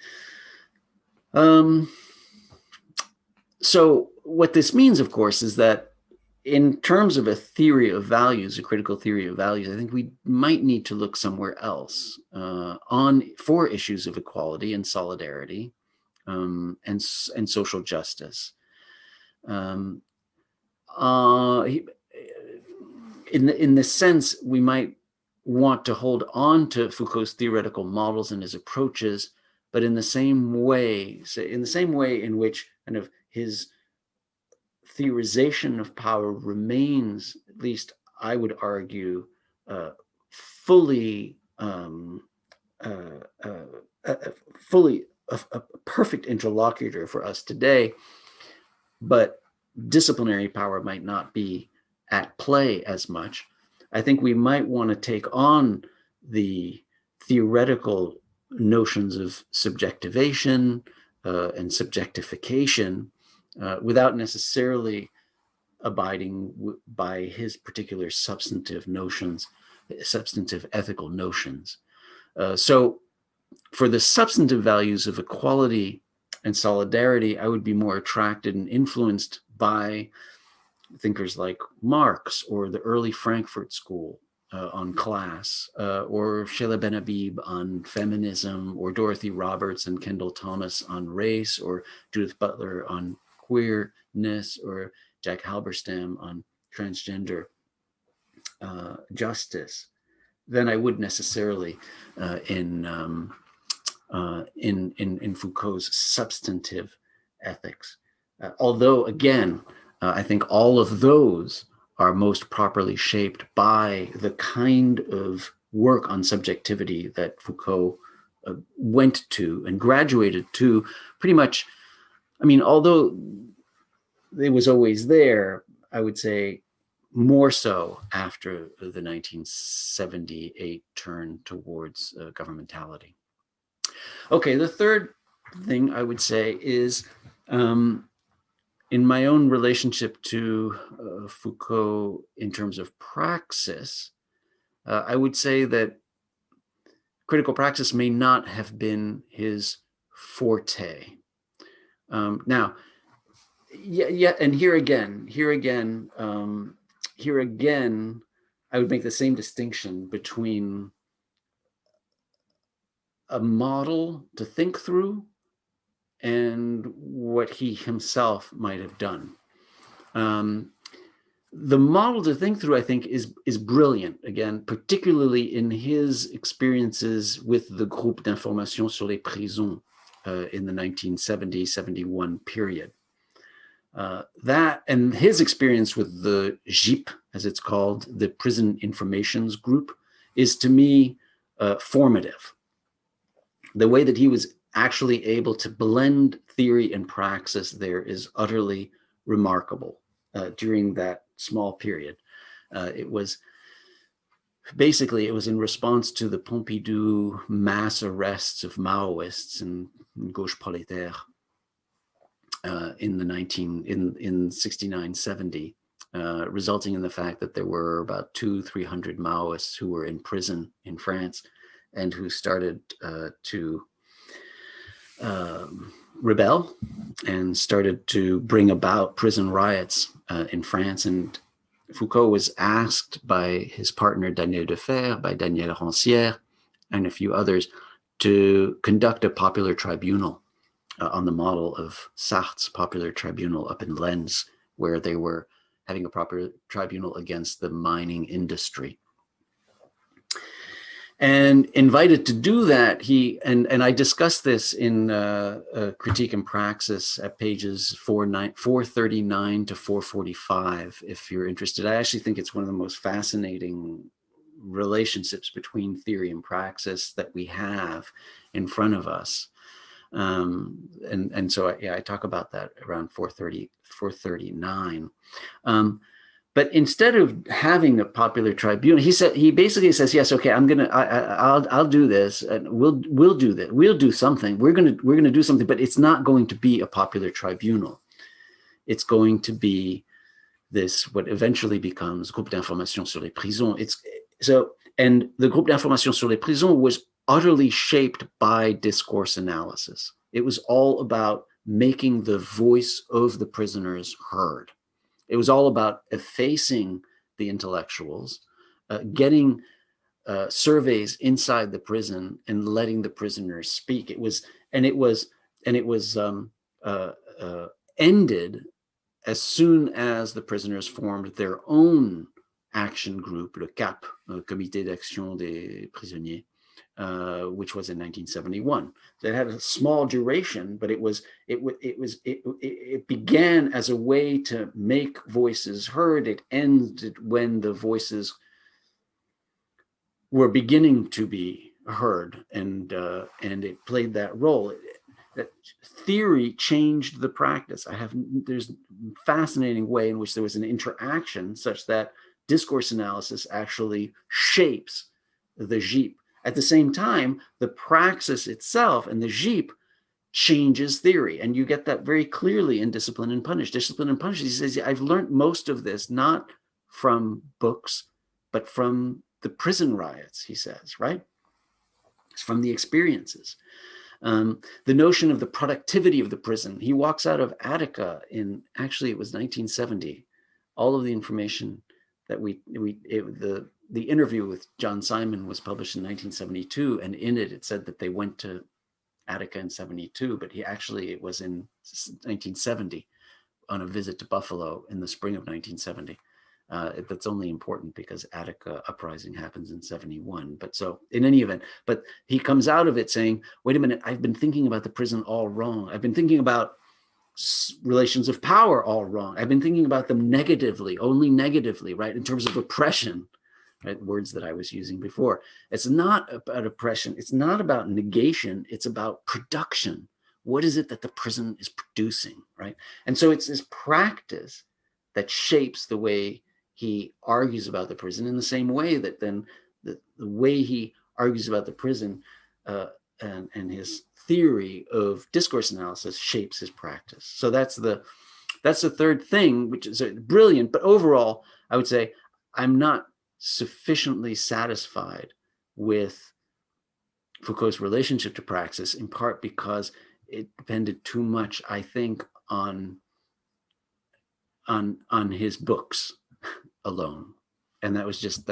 So what this means, of course, is that in terms of a theory of values, a critical theory of values, I think we might need to look somewhere else for issues of equality and solidarity. And social justice. In this sense, we might want to hold on to Foucault's theoretical models and his approaches, but in the same way in which kind of his theorization of power remains, at least I would argue, fully a perfect interlocutor for us today, but disciplinary power might not be at play as much. I think we might want to take on the theoretical notions of subjectivation and subjectification without necessarily abiding by his particular substantive ethical notions. So for the substantive values of equality and solidarity, I would be more attracted and influenced by thinkers like Marx or the early Frankfurt School on class, or Sheila Ben-Habib on feminism, or Dorothy Roberts and Kendall Thomas on race, or Judith Butler on queerness, or Jack Halberstam on transgender justice than I would necessarily in Foucault's substantive ethics. Although, again, I think all of those are most properly shaped by the kind of work on subjectivity that Foucault went to and graduated to pretty much. I mean, although it was always there, I would say more so after the 1978 turn towards governmentality. Okay, the third thing I would say is in my own relationship to Foucault in terms of praxis, I would say that critical praxis may not have been his forte. Now, and here again, I would make the same distinction between a model to think through and what he himself might have done. The model to think through, I think, is brilliant, again, particularly in his experiences with the Groupe d'Information sur les Prisons in the 1970-71 period. That and his experience with the GIP, as it's called, the Prison Informations Group, is to me formative. The way that he was actually able to blend theory and praxis there is utterly remarkable during that small period. It was in response to the Pompidou mass arrests of Maoists and Gauche Prolétaire in 69-70, resulting in the fact that there were about 200-300 Maoists who were in prison in France and who started to rebel and started to bring about prison riots in France. And Foucault was asked by his partner Daniel Defer, by Daniel Rancière, and a few others to conduct a popular tribunal on the model of Sartre's popular tribunal up in Lens, where they were having a proper tribunal against the mining industry. And invited to do that, he and I discussed this in Critique and Praxis at pages 439 to 445, if you're interested. I actually think it's one of the most fascinating relationships between theory and praxis that we have in front of us. And so I talk about that around 439. But instead of having a popular tribunal, he basically says, yes, okay, I'll do this, and we'll do that. We'll do something. We're gonna do something, but it's not going to be a popular tribunal. It's going to be this, what eventually becomes Groupe d'Information sur les Prisons. And the Groupe d'Information sur les Prisons was utterly shaped by discourse analysis. It was all about making the voice of the prisoners heard. It was all about effacing the intellectuals, getting surveys inside the prison and letting the prisoners speak. It was ended as soon as the prisoners formed their own action group, le CAP, Comité d'Action des Prisonniers, which was in 1971. So it had a small duration, but it began as a way to make voices heard. It ended when the voices were beginning to be heard, and it played that role. That theory changed the practice. There's a fascinating way in which there was an interaction such that discourse analysis actually shapes the GIP. At the same time, the praxis itself and the GIP changes theory. And you get that very clearly in Discipline and Punish. Discipline and Punish, he says, I've learned most of this not from books, but from the prison riots, he says, right? It's from the experiences. The notion of the productivity of the prison. He walks out of Attica actually it was 1970. All of the information that the interview with John Simon was published in 1972, and in it said that they went to Attica in 72, but it was in 1970 on a visit to Buffalo in the spring of 1970. That's only important because Attica uprising happens in 71. But so in any event, but he comes out of it saying, wait a minute, I've been thinking about the prison all wrong. I've been thinking about relations of power all wrong. I've been thinking about them negatively, only negatively, right? In terms of oppression, right? Words that I was using before. It's not about oppression. It's not about negation. It's about production. What is it that the prison is producing, right? And so it's this practice that shapes the way he argues about the prison, in the same way that then the way he argues about the prison and his theory of discourse analysis shapes his practice. So that's the third thing, which is brilliant. But overall, I would say I'm not sufficiently satisfied with Foucault's relationship to praxis, in part because it depended too much, I think, on his books alone, and that's just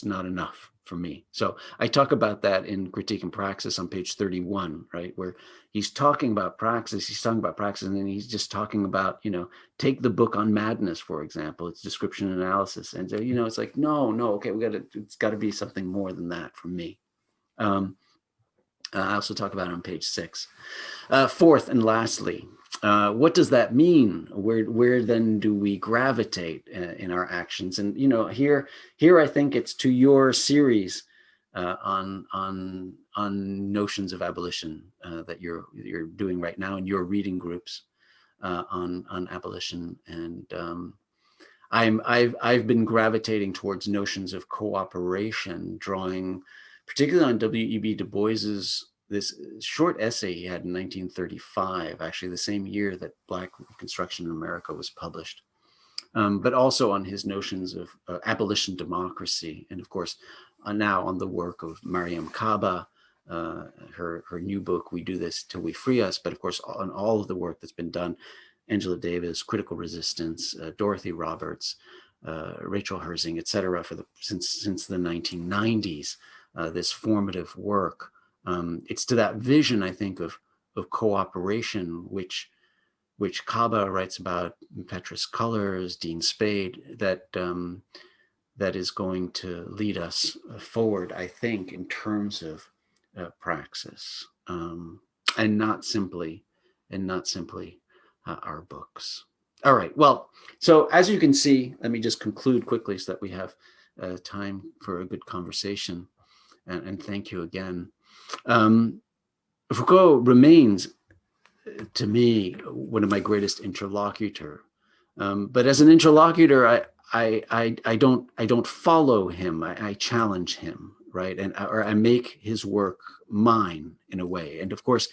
not enough for me. So I talk about that in Critique and Praxis on page 31, right, where he's talking about praxis, and then he's just talking about, take the book on madness, for example, its description and analysis, and it's like, no, okay, it's got to be something more than that for me. I also talk about it on page 6. Fourth and lastly, what does that mean? Where then do we gravitate in our actions? And here I think it's to your series on notions of abolition that you're doing right now in your reading groups on abolition. And I've been gravitating towards notions of cooperation, drawing particularly on W.E.B. Du Bois's this short essay he had in 1935, actually the same year that Black Reconstruction in America was published, but also on his notions of abolition democracy. And of course, now on the work of Mariam Kaba, her new book, We Do This Till We Free Us, but of course on all of the work that's been done, Angela Davis, Critical Resistance, Dorothy Roberts, Rachel Herzing, et cetera, since the 1990s, this formative work. It's to that vision, I think, of cooperation, which Kaba writes about in Petrus Colors, Dean Spade, that is going to lead us forward, I think, in terms of praxis, and not simply our books. All right. Well, so as you can see, let me just conclude quickly so that we have time for a good conversation. And thank you again. Foucault remains, to me, one of my greatest interlocutor. But as an interlocutor, I don't follow him. I challenge him, right? Or I make his work mine in a way. And of course,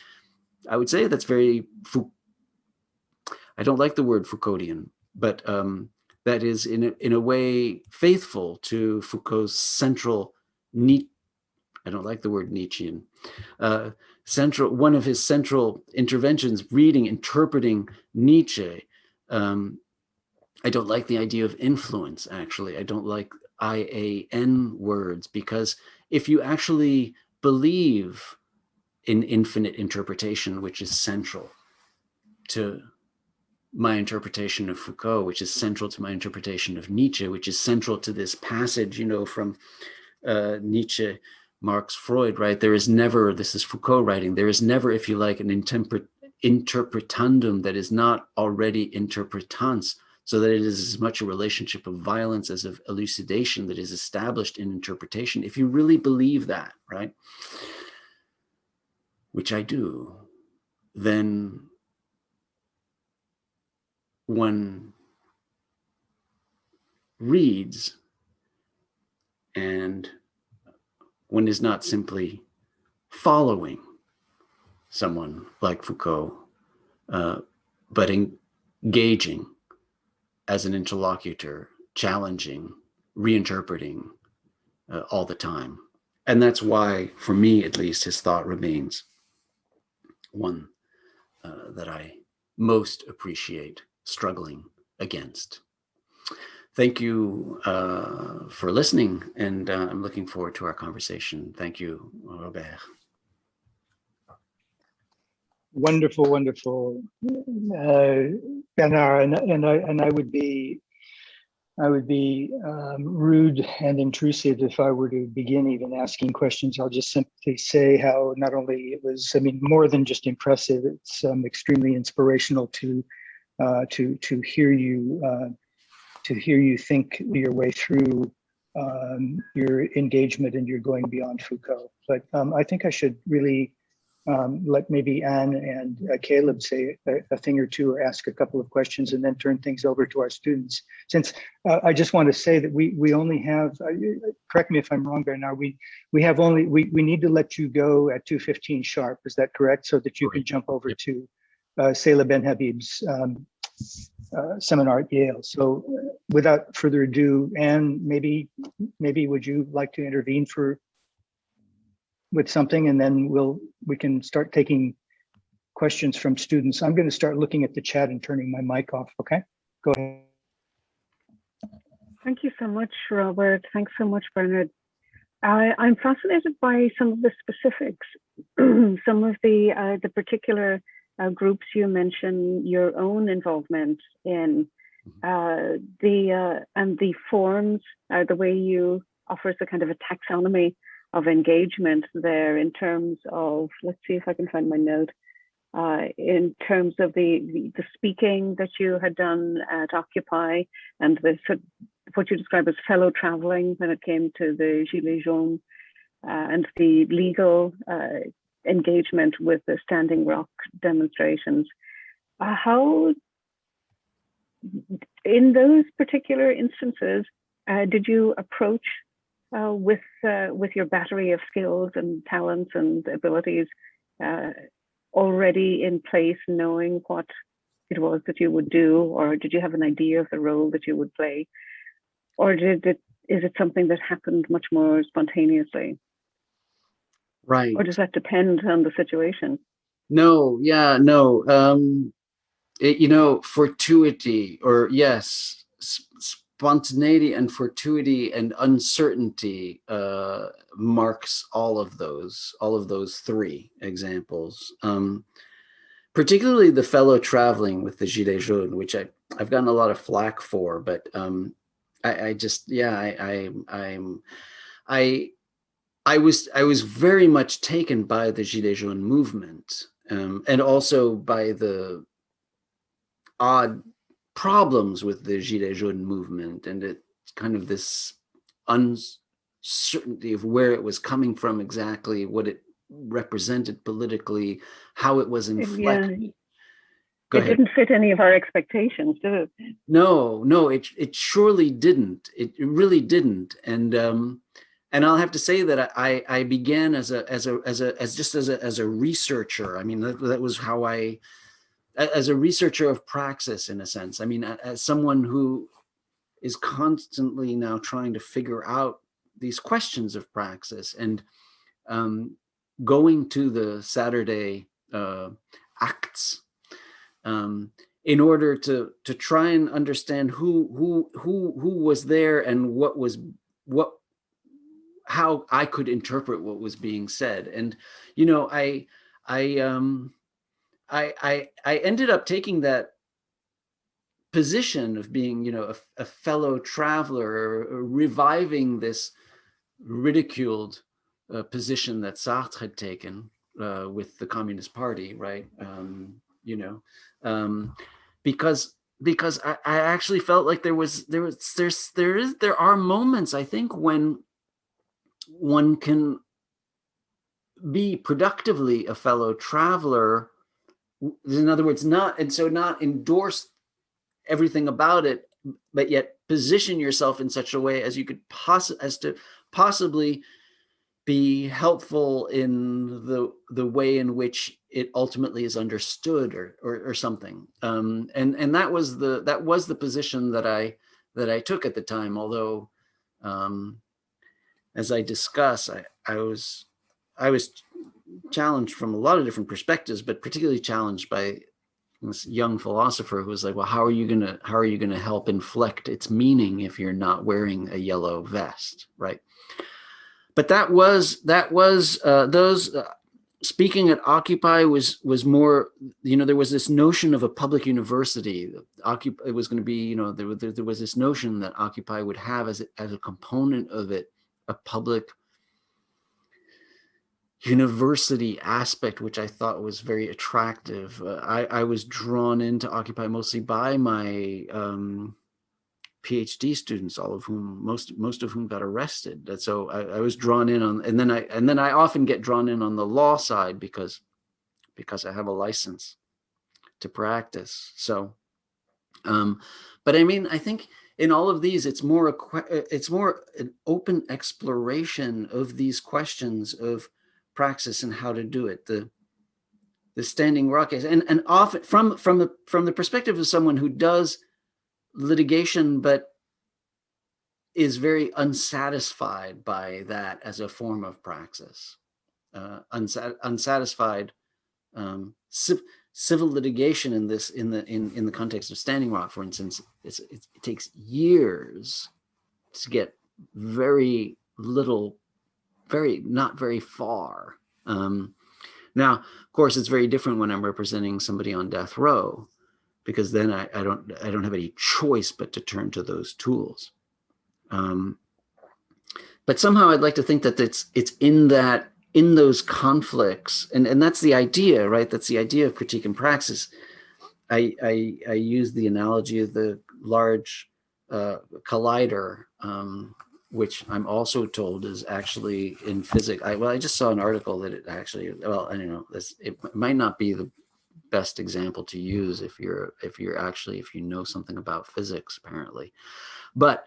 I would say that's very. I don't like the word Foucauldian, but that is in a way faithful to Foucault's central Nietzsche. I don't like the word Nietzschean. One of his central interventions, interpreting Nietzsche. I don't like the idea of influence, actually. I don't like IAN words, because if you actually believe in infinite interpretation, which is central to my interpretation of Foucault, which is central to my interpretation of Nietzsche, which is central to this passage, from Nietzsche, Marx, Freud, right? There is never, this is Foucault writing, there is never, if you like, an interpretandum that is not already interpretans, so that it is as much a relationship of violence as of elucidation that is established in interpretation. If you really believe that, right, which I do, then one reads and one is not simply following someone like Foucault, but engaging as an interlocutor, challenging, reinterpreting all the time. And that's why, for me at least, his thought remains one that I most appreciate struggling against. Thank you for listening, and I'm looking forward to our conversation. Thank you, Robert. Wonderful, Bernard, and I would be I would be rude and intrusive if I were to begin even asking questions. I'll just simply say how not only it was, I mean, more than just impressive, it's extremely inspirational to hear you think your way through your engagement and your going beyond Foucault. But I think I should really let maybe Anne and Caleb say a thing or two or ask a couple of questions and then turn things over to our students. Since I just want to say that we only have, correct me if I'm wrong, Bernard, we need to let you go at 2:15 sharp. Is that correct? So that you can jump over to Sayla Ben Habib's seminar at Yale. So without further ado, Anne, maybe would you like to intervene with something, and then we can start taking questions from students. I'm going to start looking at the chat and turning my mic off. Okay, go ahead. Thank you so much, Robert. Thanks so much, Bernard. I'm fascinated by some of the specifics, some of the particular groups you mentioned, your own involvement in, and the forms, the way you offers a kind of a taxonomy of engagement there in terms of, let's see if I can find my note, in terms of the speaking that you had done at Occupy and what you describe as fellow traveling when it came to the Gilets jaunes, and the legal engagement with the Standing Rock demonstrations. How, in those particular instances, did you approach with your battery of skills and talents and abilities already in place, knowing what it was that you would do, or did you have an idea of the role that you would play, or is it something that happened much more spontaneously? Right. Or does that depend on the situation? No, yeah, no. Fortuity, or yes, spontaneity and fortuity and uncertainty marks all of those three examples. Particularly the fellow traveling with the Gilets jaunes, which I've gotten a lot of flack for, but I was very much taken by the Gilets jaunes movement, and also by the odd problems with the Gilets jaunes movement, and it kind of this uncertainty of where it was coming from exactly, what it represented politically, how it was inflected. Yeah. It didn't fit any of our expectations, did it? No, it surely didn't. It really didn't. And I'll have to say that I began as a researcher. I mean, that was how as a researcher of praxis, in a sense. I mean, as someone who is constantly now trying to figure out these questions of praxis, and going to the Saturday acts in order to try and understand who was there and how I could interpret what was being said. And I ended up taking that position of being, a fellow traveler, or reviving this ridiculed position that Sartre had taken with the Communist Party, right? Because I actually felt like there are moments, I think, when one can be productively a fellow traveler. In other words, not endorse everything about it, but yet position yourself in such a way as you could possibly be helpful in the way in which it ultimately is understood, or something. And that was the position that I took at the time. Although, as I discuss, I was challenged from a lot of different perspectives, but particularly challenged by this young philosopher who was like, well, how are you gonna help inflect its meaning if you're not wearing a yellow vest, right? But that was those speaking at Occupy was more, there was this notion of a public university. It was going to be, there was this notion that Occupy would have as a component of it, a public university aspect, which I thought was very attractive. I was drawn into Occupy mostly by my PhD students, all of whom, most of whom got arrested. And so I was drawn in on, and then I often get drawn in on the law side because I have a license to practice. So, but I mean, I think in all of these, it's more an open exploration of these questions of praxis and how to do it. The Standing Rock case, and often from the perspective of someone who does litigation, but is very unsatisfied by that as a form of praxis. Unsatisfied civil litigation in the context of Standing Rock, for instance, it takes years to get very little, not very far. Now, of course, it's very different when I'm representing somebody on death row, because then I don't have any choice but to turn to those tools. But somehow I'd like to think that it's in those conflicts, and that's the idea, right? That's the idea of critique and praxis. I use the analogy of the large collider, which I'm also told is actually in physics. I just saw an article that it actually, well, I don't know, it might not be the best example to use if you know something about physics, apparently. But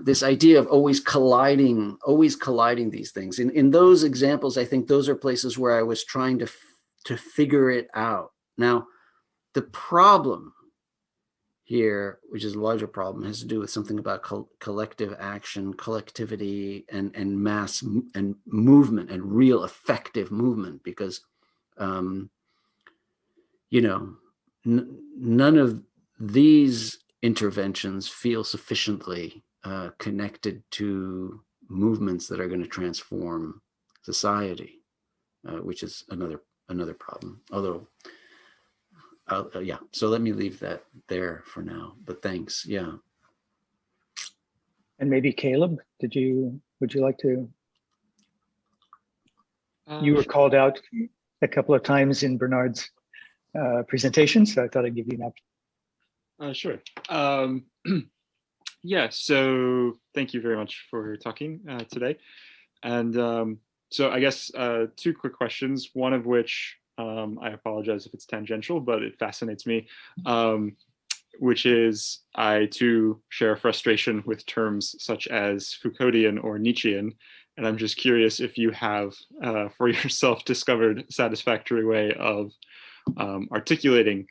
this idea of always colliding these things. In those examples, I think those are places where I was trying to figure it out. Now, the problem here, which is a larger problem, has to do with something about collective action, collectivity, and mass and movement, and real effective movement, because none of these interventions feel sufficiently connected to movements that are going to transform society, which is another problem. Although, yeah. So let me leave that there for now. But thanks. Yeah. And maybe Caleb, would you like to? You were called out a couple of times in Bernard's presentation, so I thought I'd give you an option. Sure. Yeah, so thank you very much for talking today. And so I guess 2 quick questions, one of which I apologize if it's tangential, but it fascinates me, which is I too share frustration with terms such as Foucauldian or Nietzschean. And I'm just curious if you have for yourself discovered a satisfactory way of articulating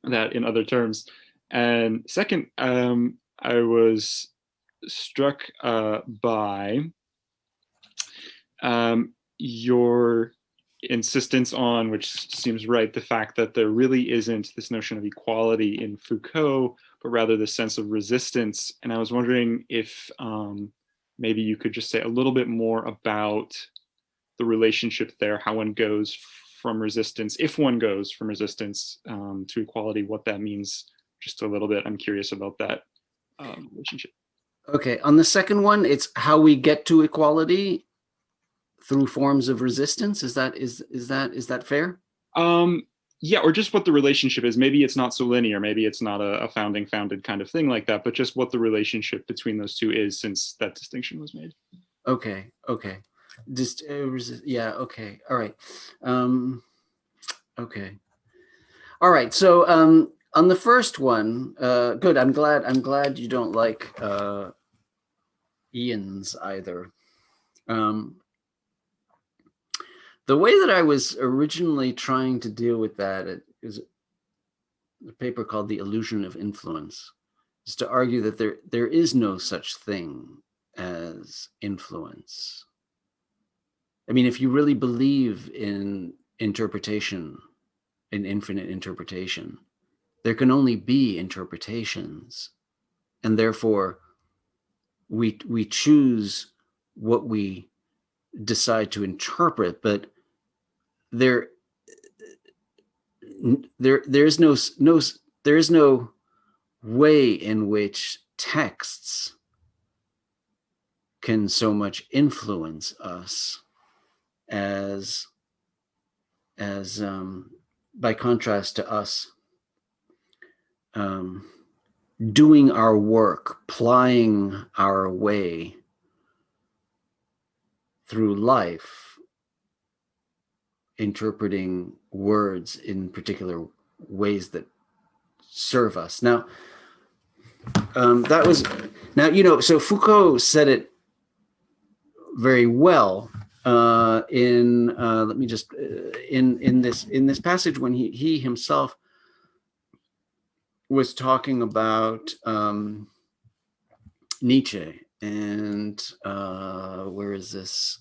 that in other terms. And second, I was struck by your insistence on, which seems right, the fact that there really isn't this notion of equality in Foucault, but rather the sense of resistance. And I was wondering if maybe you could just say a little bit more about the relationship there, how one goes from resistance, if one goes from resistance to equality, what that means, just a little bit. I'm curious about that relationship. Okay, on the second one, it's how we get to equality through forms of resistance. Is that fair? Yeah, or just what the relationship is. Maybe it's not so linear. Maybe it's not a founded kind of thing like that, but just what the relationship between those two is, since that distinction was made. Okay. Just yeah. Okay. All right. Okay. All right. So on the first one, good. I'm glad you don't like Ian's either. The way that I was originally trying to deal with that, it is a paper called The Illusion of Influence, is to argue that there is no such thing as influence. I mean, if you really believe in interpretation, in infinite interpretation, there can only be interpretations, and therefore we choose what we decide to interpret, but there is no way in which texts can so much influence us as by contrast to us doing our work, plying our way through life, interpreting words in particular ways that serve us. Now, so Foucault said it very well in this passage when he himself was talking about Nietzsche, and where is this?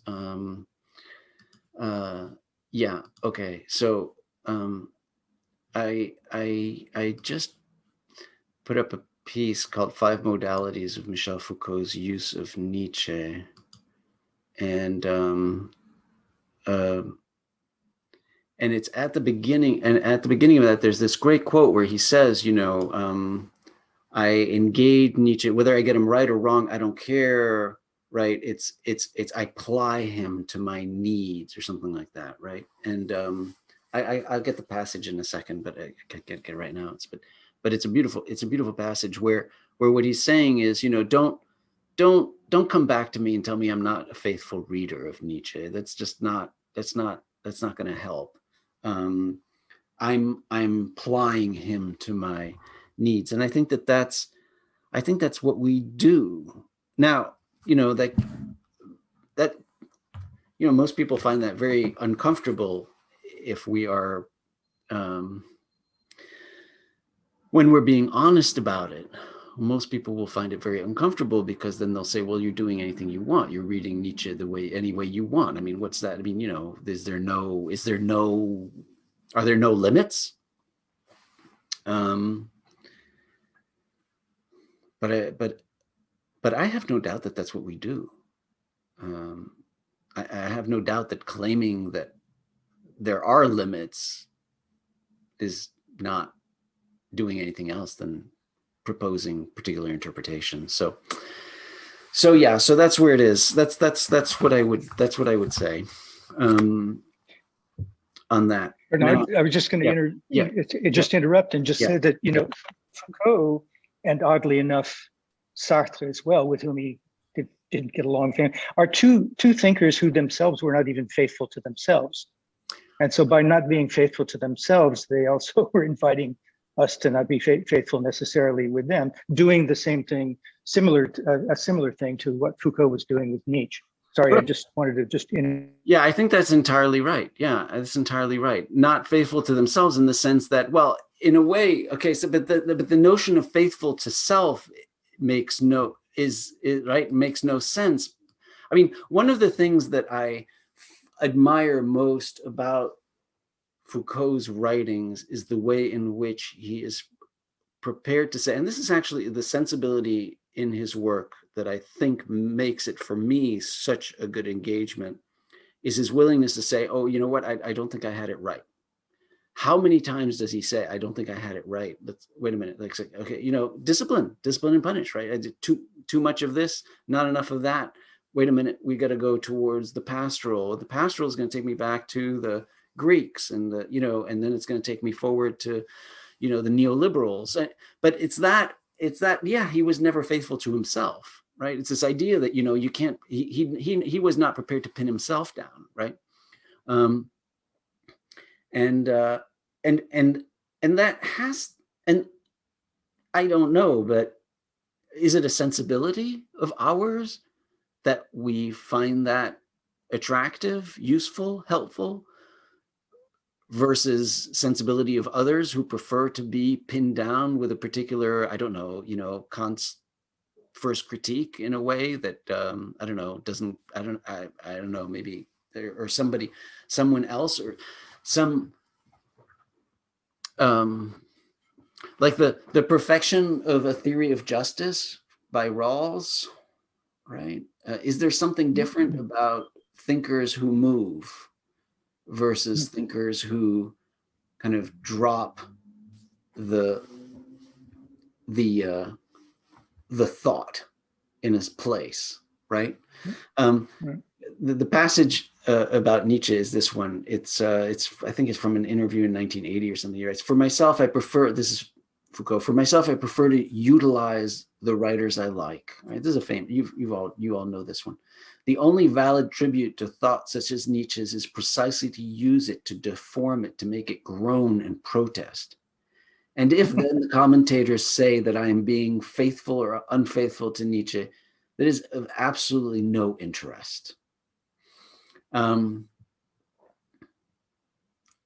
Yeah, okay. So I just put up a piece called 5 Modalities of Michel Foucault's Use of Nietzsche. And it's at the beginning, and at the beginning of that, there's this great quote where he says, I engage Nietzsche, whether I get him right or wrong, I don't care, right? It's I ply him to my needs or something like that, right? And I'll get the passage in a second, but I can't get it right now. But it's a beautiful passage where what he's saying is, don't come back to me and tell me I'm not a faithful reader of Nietzsche. That's not going to help. I'm plying him to my needs, and I think that's what we do now. That most people find that very uncomfortable if we are when we're being honest about it. Most people will find it very uncomfortable, because then they'll say, well, you're doing anything you want. You're reading Nietzsche any way you want. I mean, what's that? I mean, are there no limits? But I have no doubt that that's what we do. I have no doubt that claiming that there are limits is not doing anything else than proposing particular interpretation. So that's where it is. That's what I would say on that. Bernard, I was just going to just interrupt and just say that Foucault, and oddly enough Sartre as well, with whom he didn't get along, are two thinkers who themselves were not even faithful to themselves, and so by not being faithful to themselves, they also were inviting us to not be faithful necessarily with them, doing the same thing, a similar thing to what Foucault was doing with Nietzsche. Sorry, I just wanted to Yeah, I think that's entirely right. Yeah, that's entirely right. Not faithful to themselves in the sense that, well, in a way, okay, so but the notion of faithful to self makes no sense. I mean, one of the things that I admire most about Foucault's writings is the way in which he is prepared to say, and this is actually the sensibility in his work that I think makes it, for me, such a good engagement, is his willingness to say, oh, you know what, I don't think I had it right. How many times does he say, I don't think I had it right, but wait a minute, like, okay, discipline and punish, right? I did too much of this, not enough of that. Wait a minute, we got to go towards the pastoral. The pastoral is going to take me back to the Greeks, and and then it's going to take me forward to, the neoliberals. But it's that, yeah, he was never faithful to himself, right? It's this idea that, you can't, he was not prepared to pin himself down, right? And that has, and I don't know, but is it a sensibility of ours that we find that attractive, useful, helpful, versus sensibility of others who prefer to be pinned down with a particular, I don't know, Kant's first critique in a way that, I don't know, maybe, or someone else, or some, like the perfection of a theory of justice by Rawls, right? Is there something different about thinkers who move, versus thinkers who kind of drop the thought in its place, right? The passage about Nietzsche is this one. It's I think it's from an interview in 1980 or something. He writes, "For myself, I prefer," this is Foucault, "for myself, I prefer to utilize the writers I like." Right? This is a famous, you all know this one. "The only valid tribute to thought such as Nietzsche's is precisely to use it, to deform it, to make it groan and protest. And if then the commentators say that I am being faithful or unfaithful to Nietzsche, that is of absolutely no interest."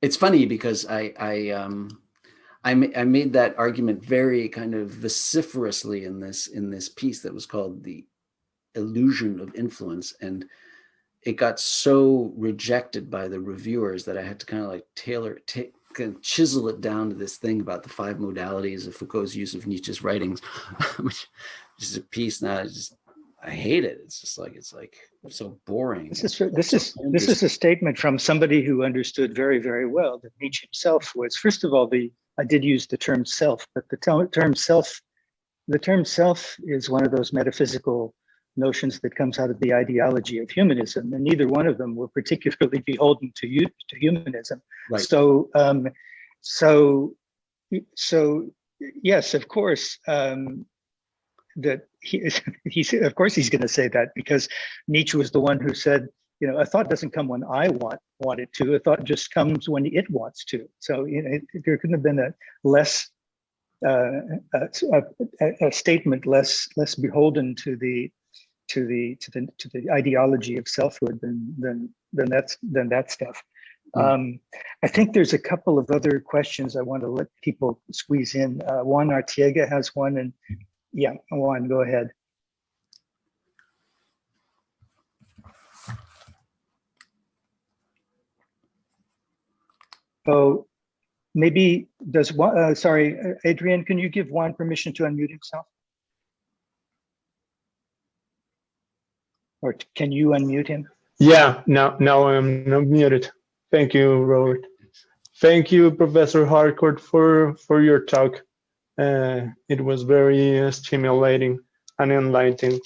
It's funny because I made that argument very kind of vociferously in this piece that was called "The Illusion of Influence," and it got so rejected by the reviewers that I had to kind of like kind of chisel it down to this thing about the 5 modalities of Foucault's use of Nietzsche's writings, which is a piece now. I hate it. It's like so boring. This is a statement from somebody who understood very, very well that Nietzsche himself was, first of all, I did use the term self, but the term self is one of those metaphysical notions that comes out of the ideology of humanism, and neither one of them were particularly beholden to humanism. Right. So yes, of course, that he's of course he's going to say that, because Nietzsche was the one who said, a thought doesn't come when I want it to. A thought just comes when it wants to. So there couldn't have been a less a statement less beholden to the ideology of selfhood than that stuff. I think there's a couple of other questions I want to let people squeeze in. Juan Artiega has one, and yeah, Juan, go ahead. Oh, maybe does one, sorry, Adrian, can you give Juan permission to unmute himself? Or can you unmute him? Yeah, now I'm not muted. Thank you, Robert. Thank you, Professor Harcourt, for your talk. It was very stimulating and enlightening.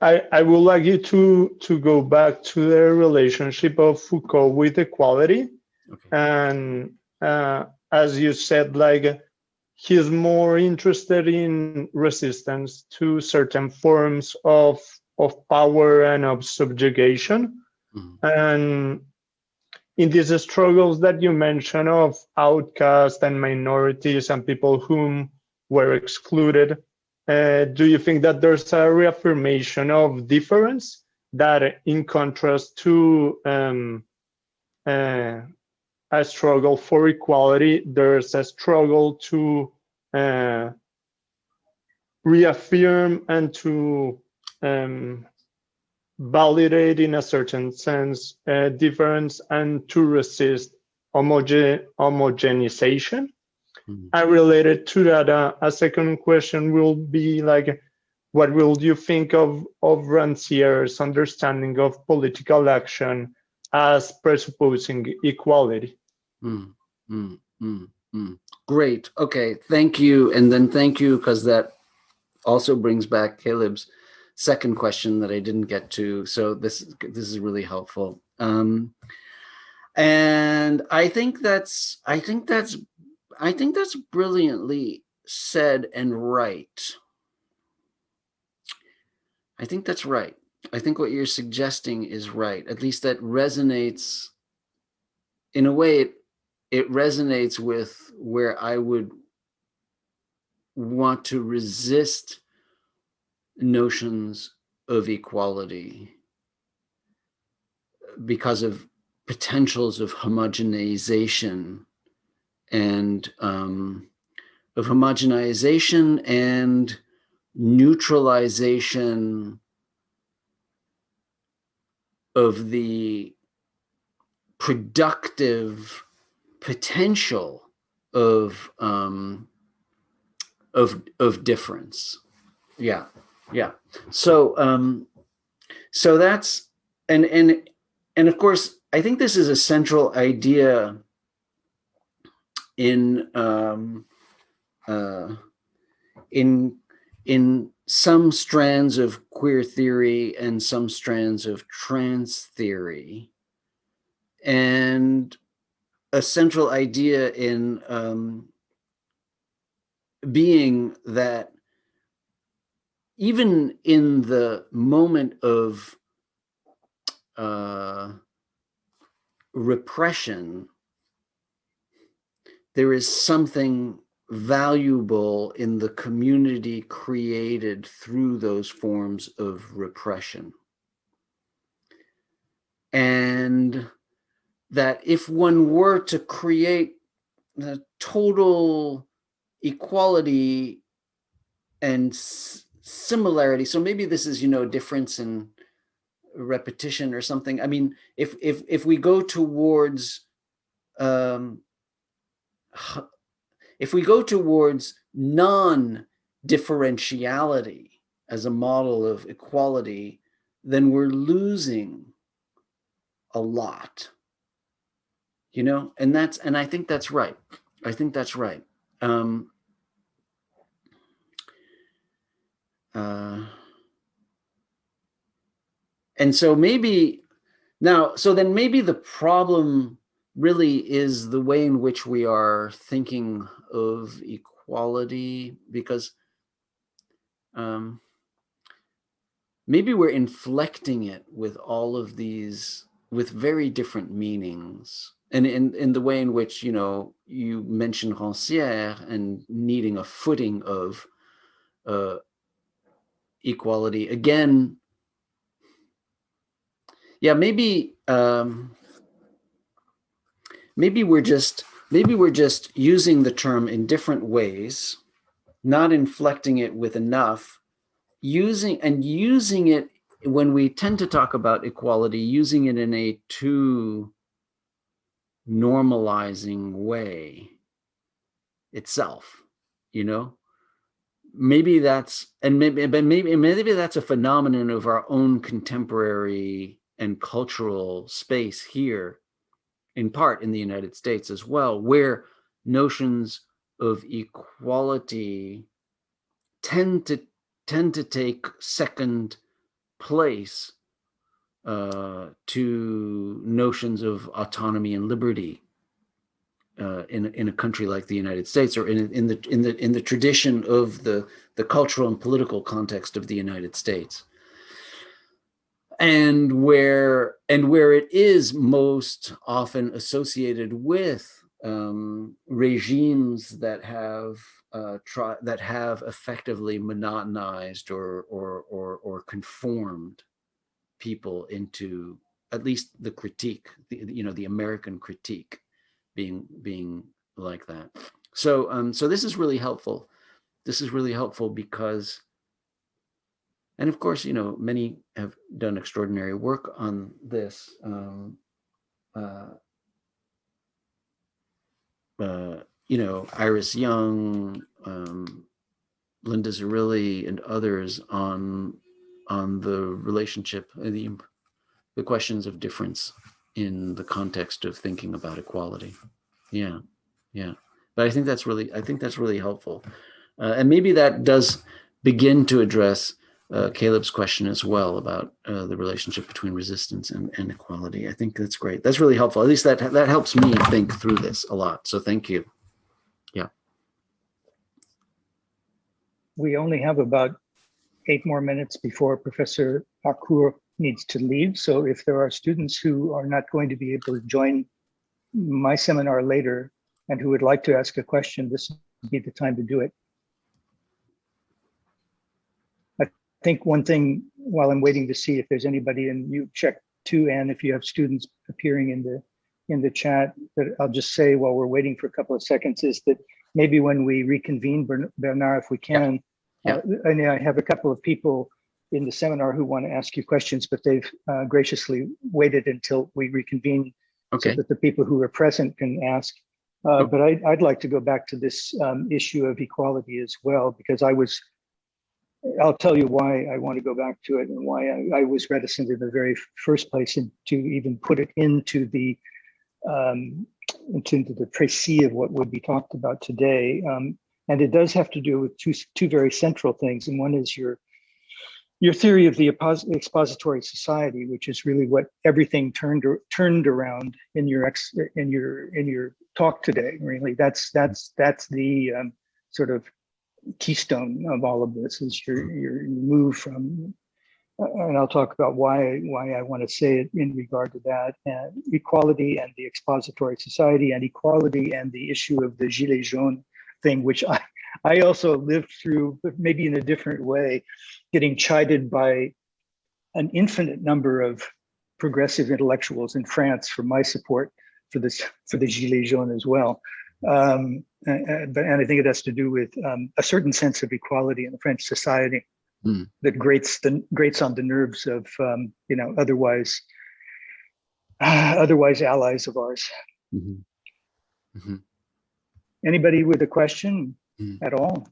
I would like you to go back to the relationship of Foucault with equality. Okay. And as you said, like, he's more interested in resistance to certain forms of power and of subjugation. Mm-hmm. And in these struggles that you mentioned of outcasts and minorities and people whom were excluded, do you think that there's a reaffirmation of difference, that in contrast to a struggle for equality, there's a struggle to reaffirm and to validate, in a certain sense, difference, and to resist homogenization? Mm-hmm. And related to that, a second question will be like, what will you think of Rancière's understanding of political action as presupposing equality? Great. Okay, thank you. And then thank you, because that also brings back Caleb's second question that I didn't get to. So this is really helpful. And I think that's brilliantly said and right. I think that's right. I think what you're suggesting is right. At least that resonates, in a way, it resonates with where I would want to resist notions of equality because of potentials of homogenization and neutralization of the productive potential of difference. Yeah. So that's, and of course, I think this is a central idea in some strands of queer theory and some strands of trans theory, and a central idea in being that even in the moment of repression, there is something valuable in the community created through those forms of repression. And that if one were to create a total equality and similarity, so maybe this is, difference in repetition or something. I mean, if we go towards non-differentiality as a model of equality, then we're losing a lot, and I think that's right. And so maybe the problem really is the way in which we are thinking of equality, because maybe we're inflecting it with all of these, with very different meanings. And in the way in which, you mentioned Rancière and needing a footing of equality. Again, yeah, maybe we're just using the term in different ways, not inflecting it with enough, using it when we tend to talk about equality, using it in a too normalizing way itself, maybe that's a phenomenon of our own contemporary and cultural space here, in part in the United States as well, where notions of equality tend to take second place to notions of autonomy and liberty in a country like the United States, or in the tradition of the cultural and political context of the United States, and where it is most often associated with regimes that have effectively monotonized or conformed people into at least the critique, the American critique being like that. So this is really helpful. Because, and of course, many have done extraordinary work on this. Iris Young, Linda Zerilli, and others on the relationship, the questions of difference in the context of thinking about equality. Yeah. But I think that's really helpful, and maybe that does begin to address Caleb's question as well about the relationship between resistance and equality. I think that's great. That's really helpful. At least that helps me think through this a lot. So thank you. Yeah. We only have about 8 more minutes before Professor Harcourt needs to leave. So if there are students who are not going to be able to join my seminar later and who would like to ask a question, this would be the time to do it. I think one thing, while I'm waiting to see if there's anybody, and you check too, Anne, if you have students appearing in the chat, that I'll just say while we're waiting for a couple of seconds, is that maybe when we reconvene, Bernard, if we can, and I have a couple of people in the seminar who want to ask you questions, but they've graciously waited until we reconvene, so that the people who are present can ask. But I'd like to go back to this issue of equality as well, because I was I'll tell you why I want to go back to it and why I was reticent in the very first place and to even put it into the précis of what would be talked about today. And it does have to do with two very central things. And one is your theory of the expository society, which is really what everything turned around in your talk today. Really, that's the sort of keystone of all of this, is your move from, and I'll talk about why I want to say it in regard to that, and equality and the expository society, and equality and the issue of the Gilets jaunes thing, which I also lived through, but maybe in a different way, getting chided by an infinite number of progressive intellectuals in France for my support for the Gilets jaunes as well. And I think it has to do with a certain sense of equality in the French society that grates on the nerves of otherwise allies of ours. Mm-hmm. Mm-hmm. Anybody with a question at all?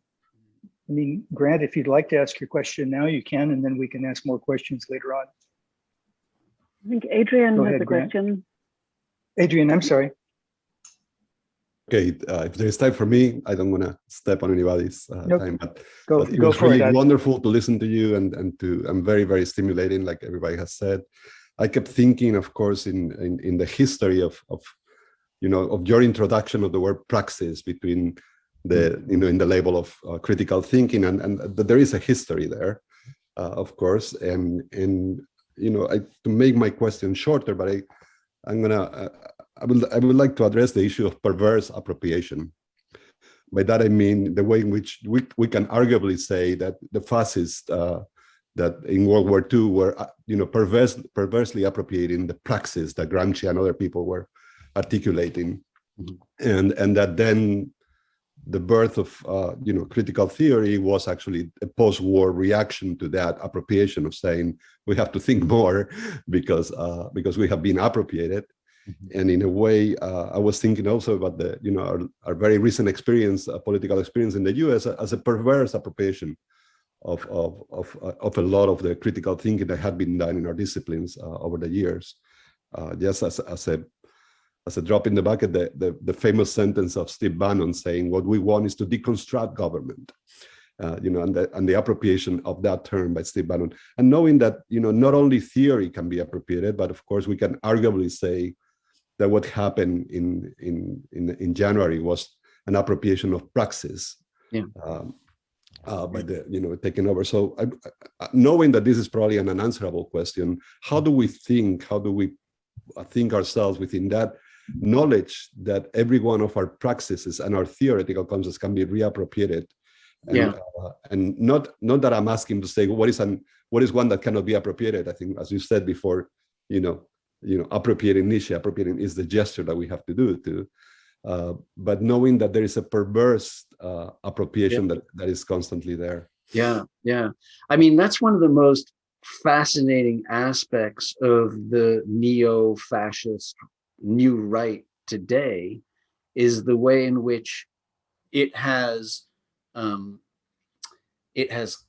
I mean, Grant, if you'd like to ask your question now, you can, and then we can ask more questions later on. I think Adrian Go has ahead, a Grant. question. Adrian, I'm sorry. Okay, if there's time for me, I don't want to step on anybody's Nope. time, but it Go was for really it. wonderful to listen to you and very, very stimulating, like everybody has said. I kept thinking, of course, in the history of your introduction of the word praxis between the, in the label of critical thinking, and that there is a history there, of course, and to make my question shorter, but I would like to address the issue of perverse appropriation. By that I mean the way in which we can arguably say that the fascists that in World War II were perversely appropriating the praxis that Gramsci and other people were articulating, and that then the birth of critical theory was actually a post-war reaction to that appropriation of saying we have to think more because we have been appropriated. And in a way, I was thinking also about our very recent experience, political experience in the U.S. as a perverse appropriation of a lot of the critical thinking that had been done in our disciplines over the years. Just as a drop in the bucket, the famous sentence of Steve Bannon saying, "What we want is to deconstruct government." And the appropriation of that term by Steve Bannon, and knowing that not only theory can be appropriated, but of course we can arguably say that what happened in January was an appropriation of praxis, by the taking over. So knowing that this is probably an unanswerable question, how do we think ourselves within that knowledge that every one of our praxis and our theoretical concepts can be reappropriated? And not that I'm asking to say what is one that cannot be appropriated. I think, as you said before, appropriating niche, appropriating is the gesture that we have to do but knowing that there is a perverse appropriation that is constantly there. I mean, that's one of the most fascinating aspects of the neo-fascist new right today, is the way in which it has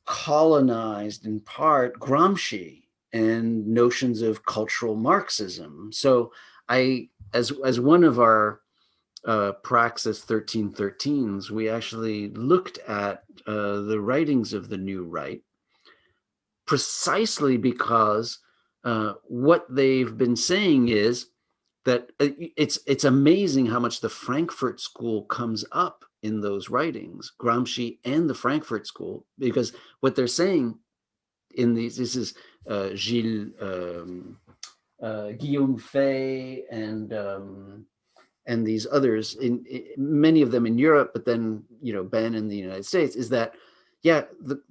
colonized in part Gramsci and notions of cultural Marxism. So as one of our Praxis 1313s, we actually looked at the writings of the new right, precisely because what they've been saying is that it's amazing how much the Frankfurt School comes up in those writings, Gramsci and the Frankfurt School, because what they're saying in these, this is Guillaume Fay and these others, in many of them in Europe, but then Ben in the United States, is that the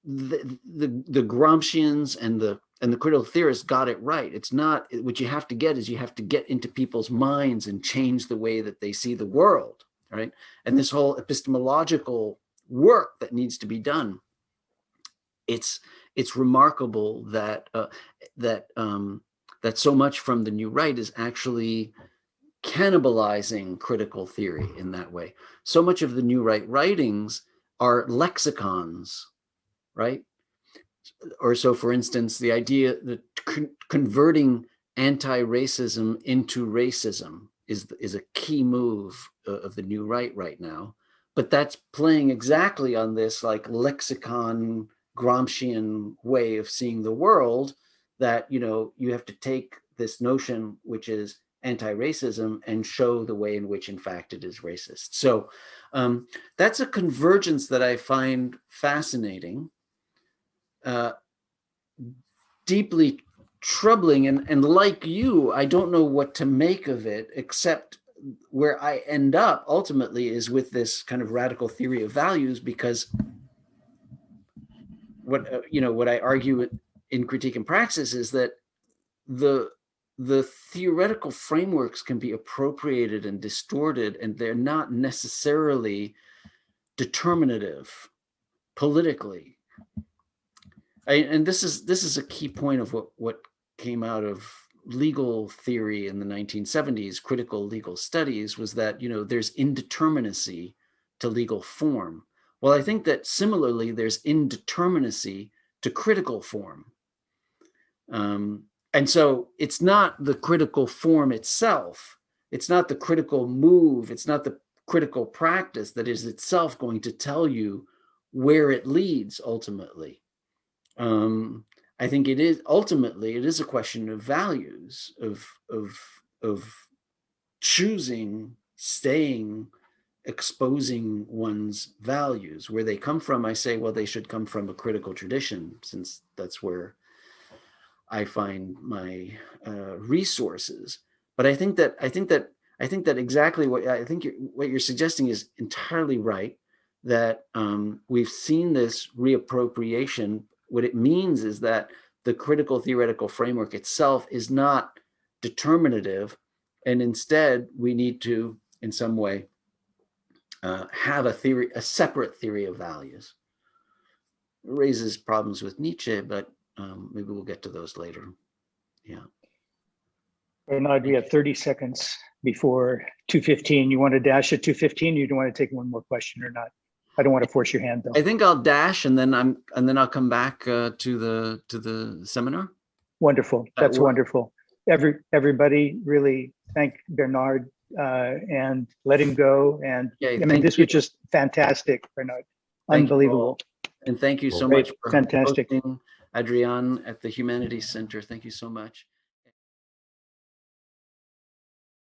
Gramscians and the critical theorists got it right. It's not, what you have to get is you have to get into people's minds and change the way that they see the world, right? And this whole epistemological work that needs to be done, it's remarkable that that so much from the new right is actually cannibalizing critical theory in that way. So much of the new right writings are lexicons right? Or so, for instance, the idea that converting anti-racism into racism is a key move of the new right now. But that's playing exactly on this like lexicon Gramscian way of seeing the world, that, you know, you have to take this notion, which is anti-racism, and show the way in which, in fact, it is racist. So that's a convergence that I find fascinating, deeply troubling. And like you, I don't know what to make of it, except where I end up ultimately is with this kind of radical theory of values, because what I argue in Critique and Praxis is that the theoretical frameworks can be appropriated and distorted, and they're not necessarily determinative politically. And this is a key point of what came out of legal theory in the 1970s, critical legal studies, was that, you know, there's indeterminacy to legal form. Well, I think that similarly, there's indeterminacy to critical form. And so it's not the critical form itself, it's not the critical move, it's not the critical practice that is itself going to tell you where it leads ultimately. I think it is ultimately, it is a question of values, of choosing, staying, exposing one's values. Where they come from, I say, well, they should come from a critical tradition, since that's where I find my resources. But I think that exactly what you're suggesting is entirely right. That we've seen this reappropriation. What it means is that the critical theoretical framework itself is not determinative, and instead we need to, in some way, have a separate theory of values. It raises problems with Nietzsche, but maybe we'll get to those later. Yeah. Bernard, we have 30 seconds before 2:15. You want to dash at 2:15? You don't want to take one more question or not? I don't want to force your hand, though. I think I'll dash, and then I'll come back to the seminar. Wonderful. That's wonderful. Everybody really thank Bernard and let him go. And I mean, this was just fantastic, Bernard. Unbelievable. And thank you so much for fantastic hosting Adrian at the Humanities Center. Thank you so much.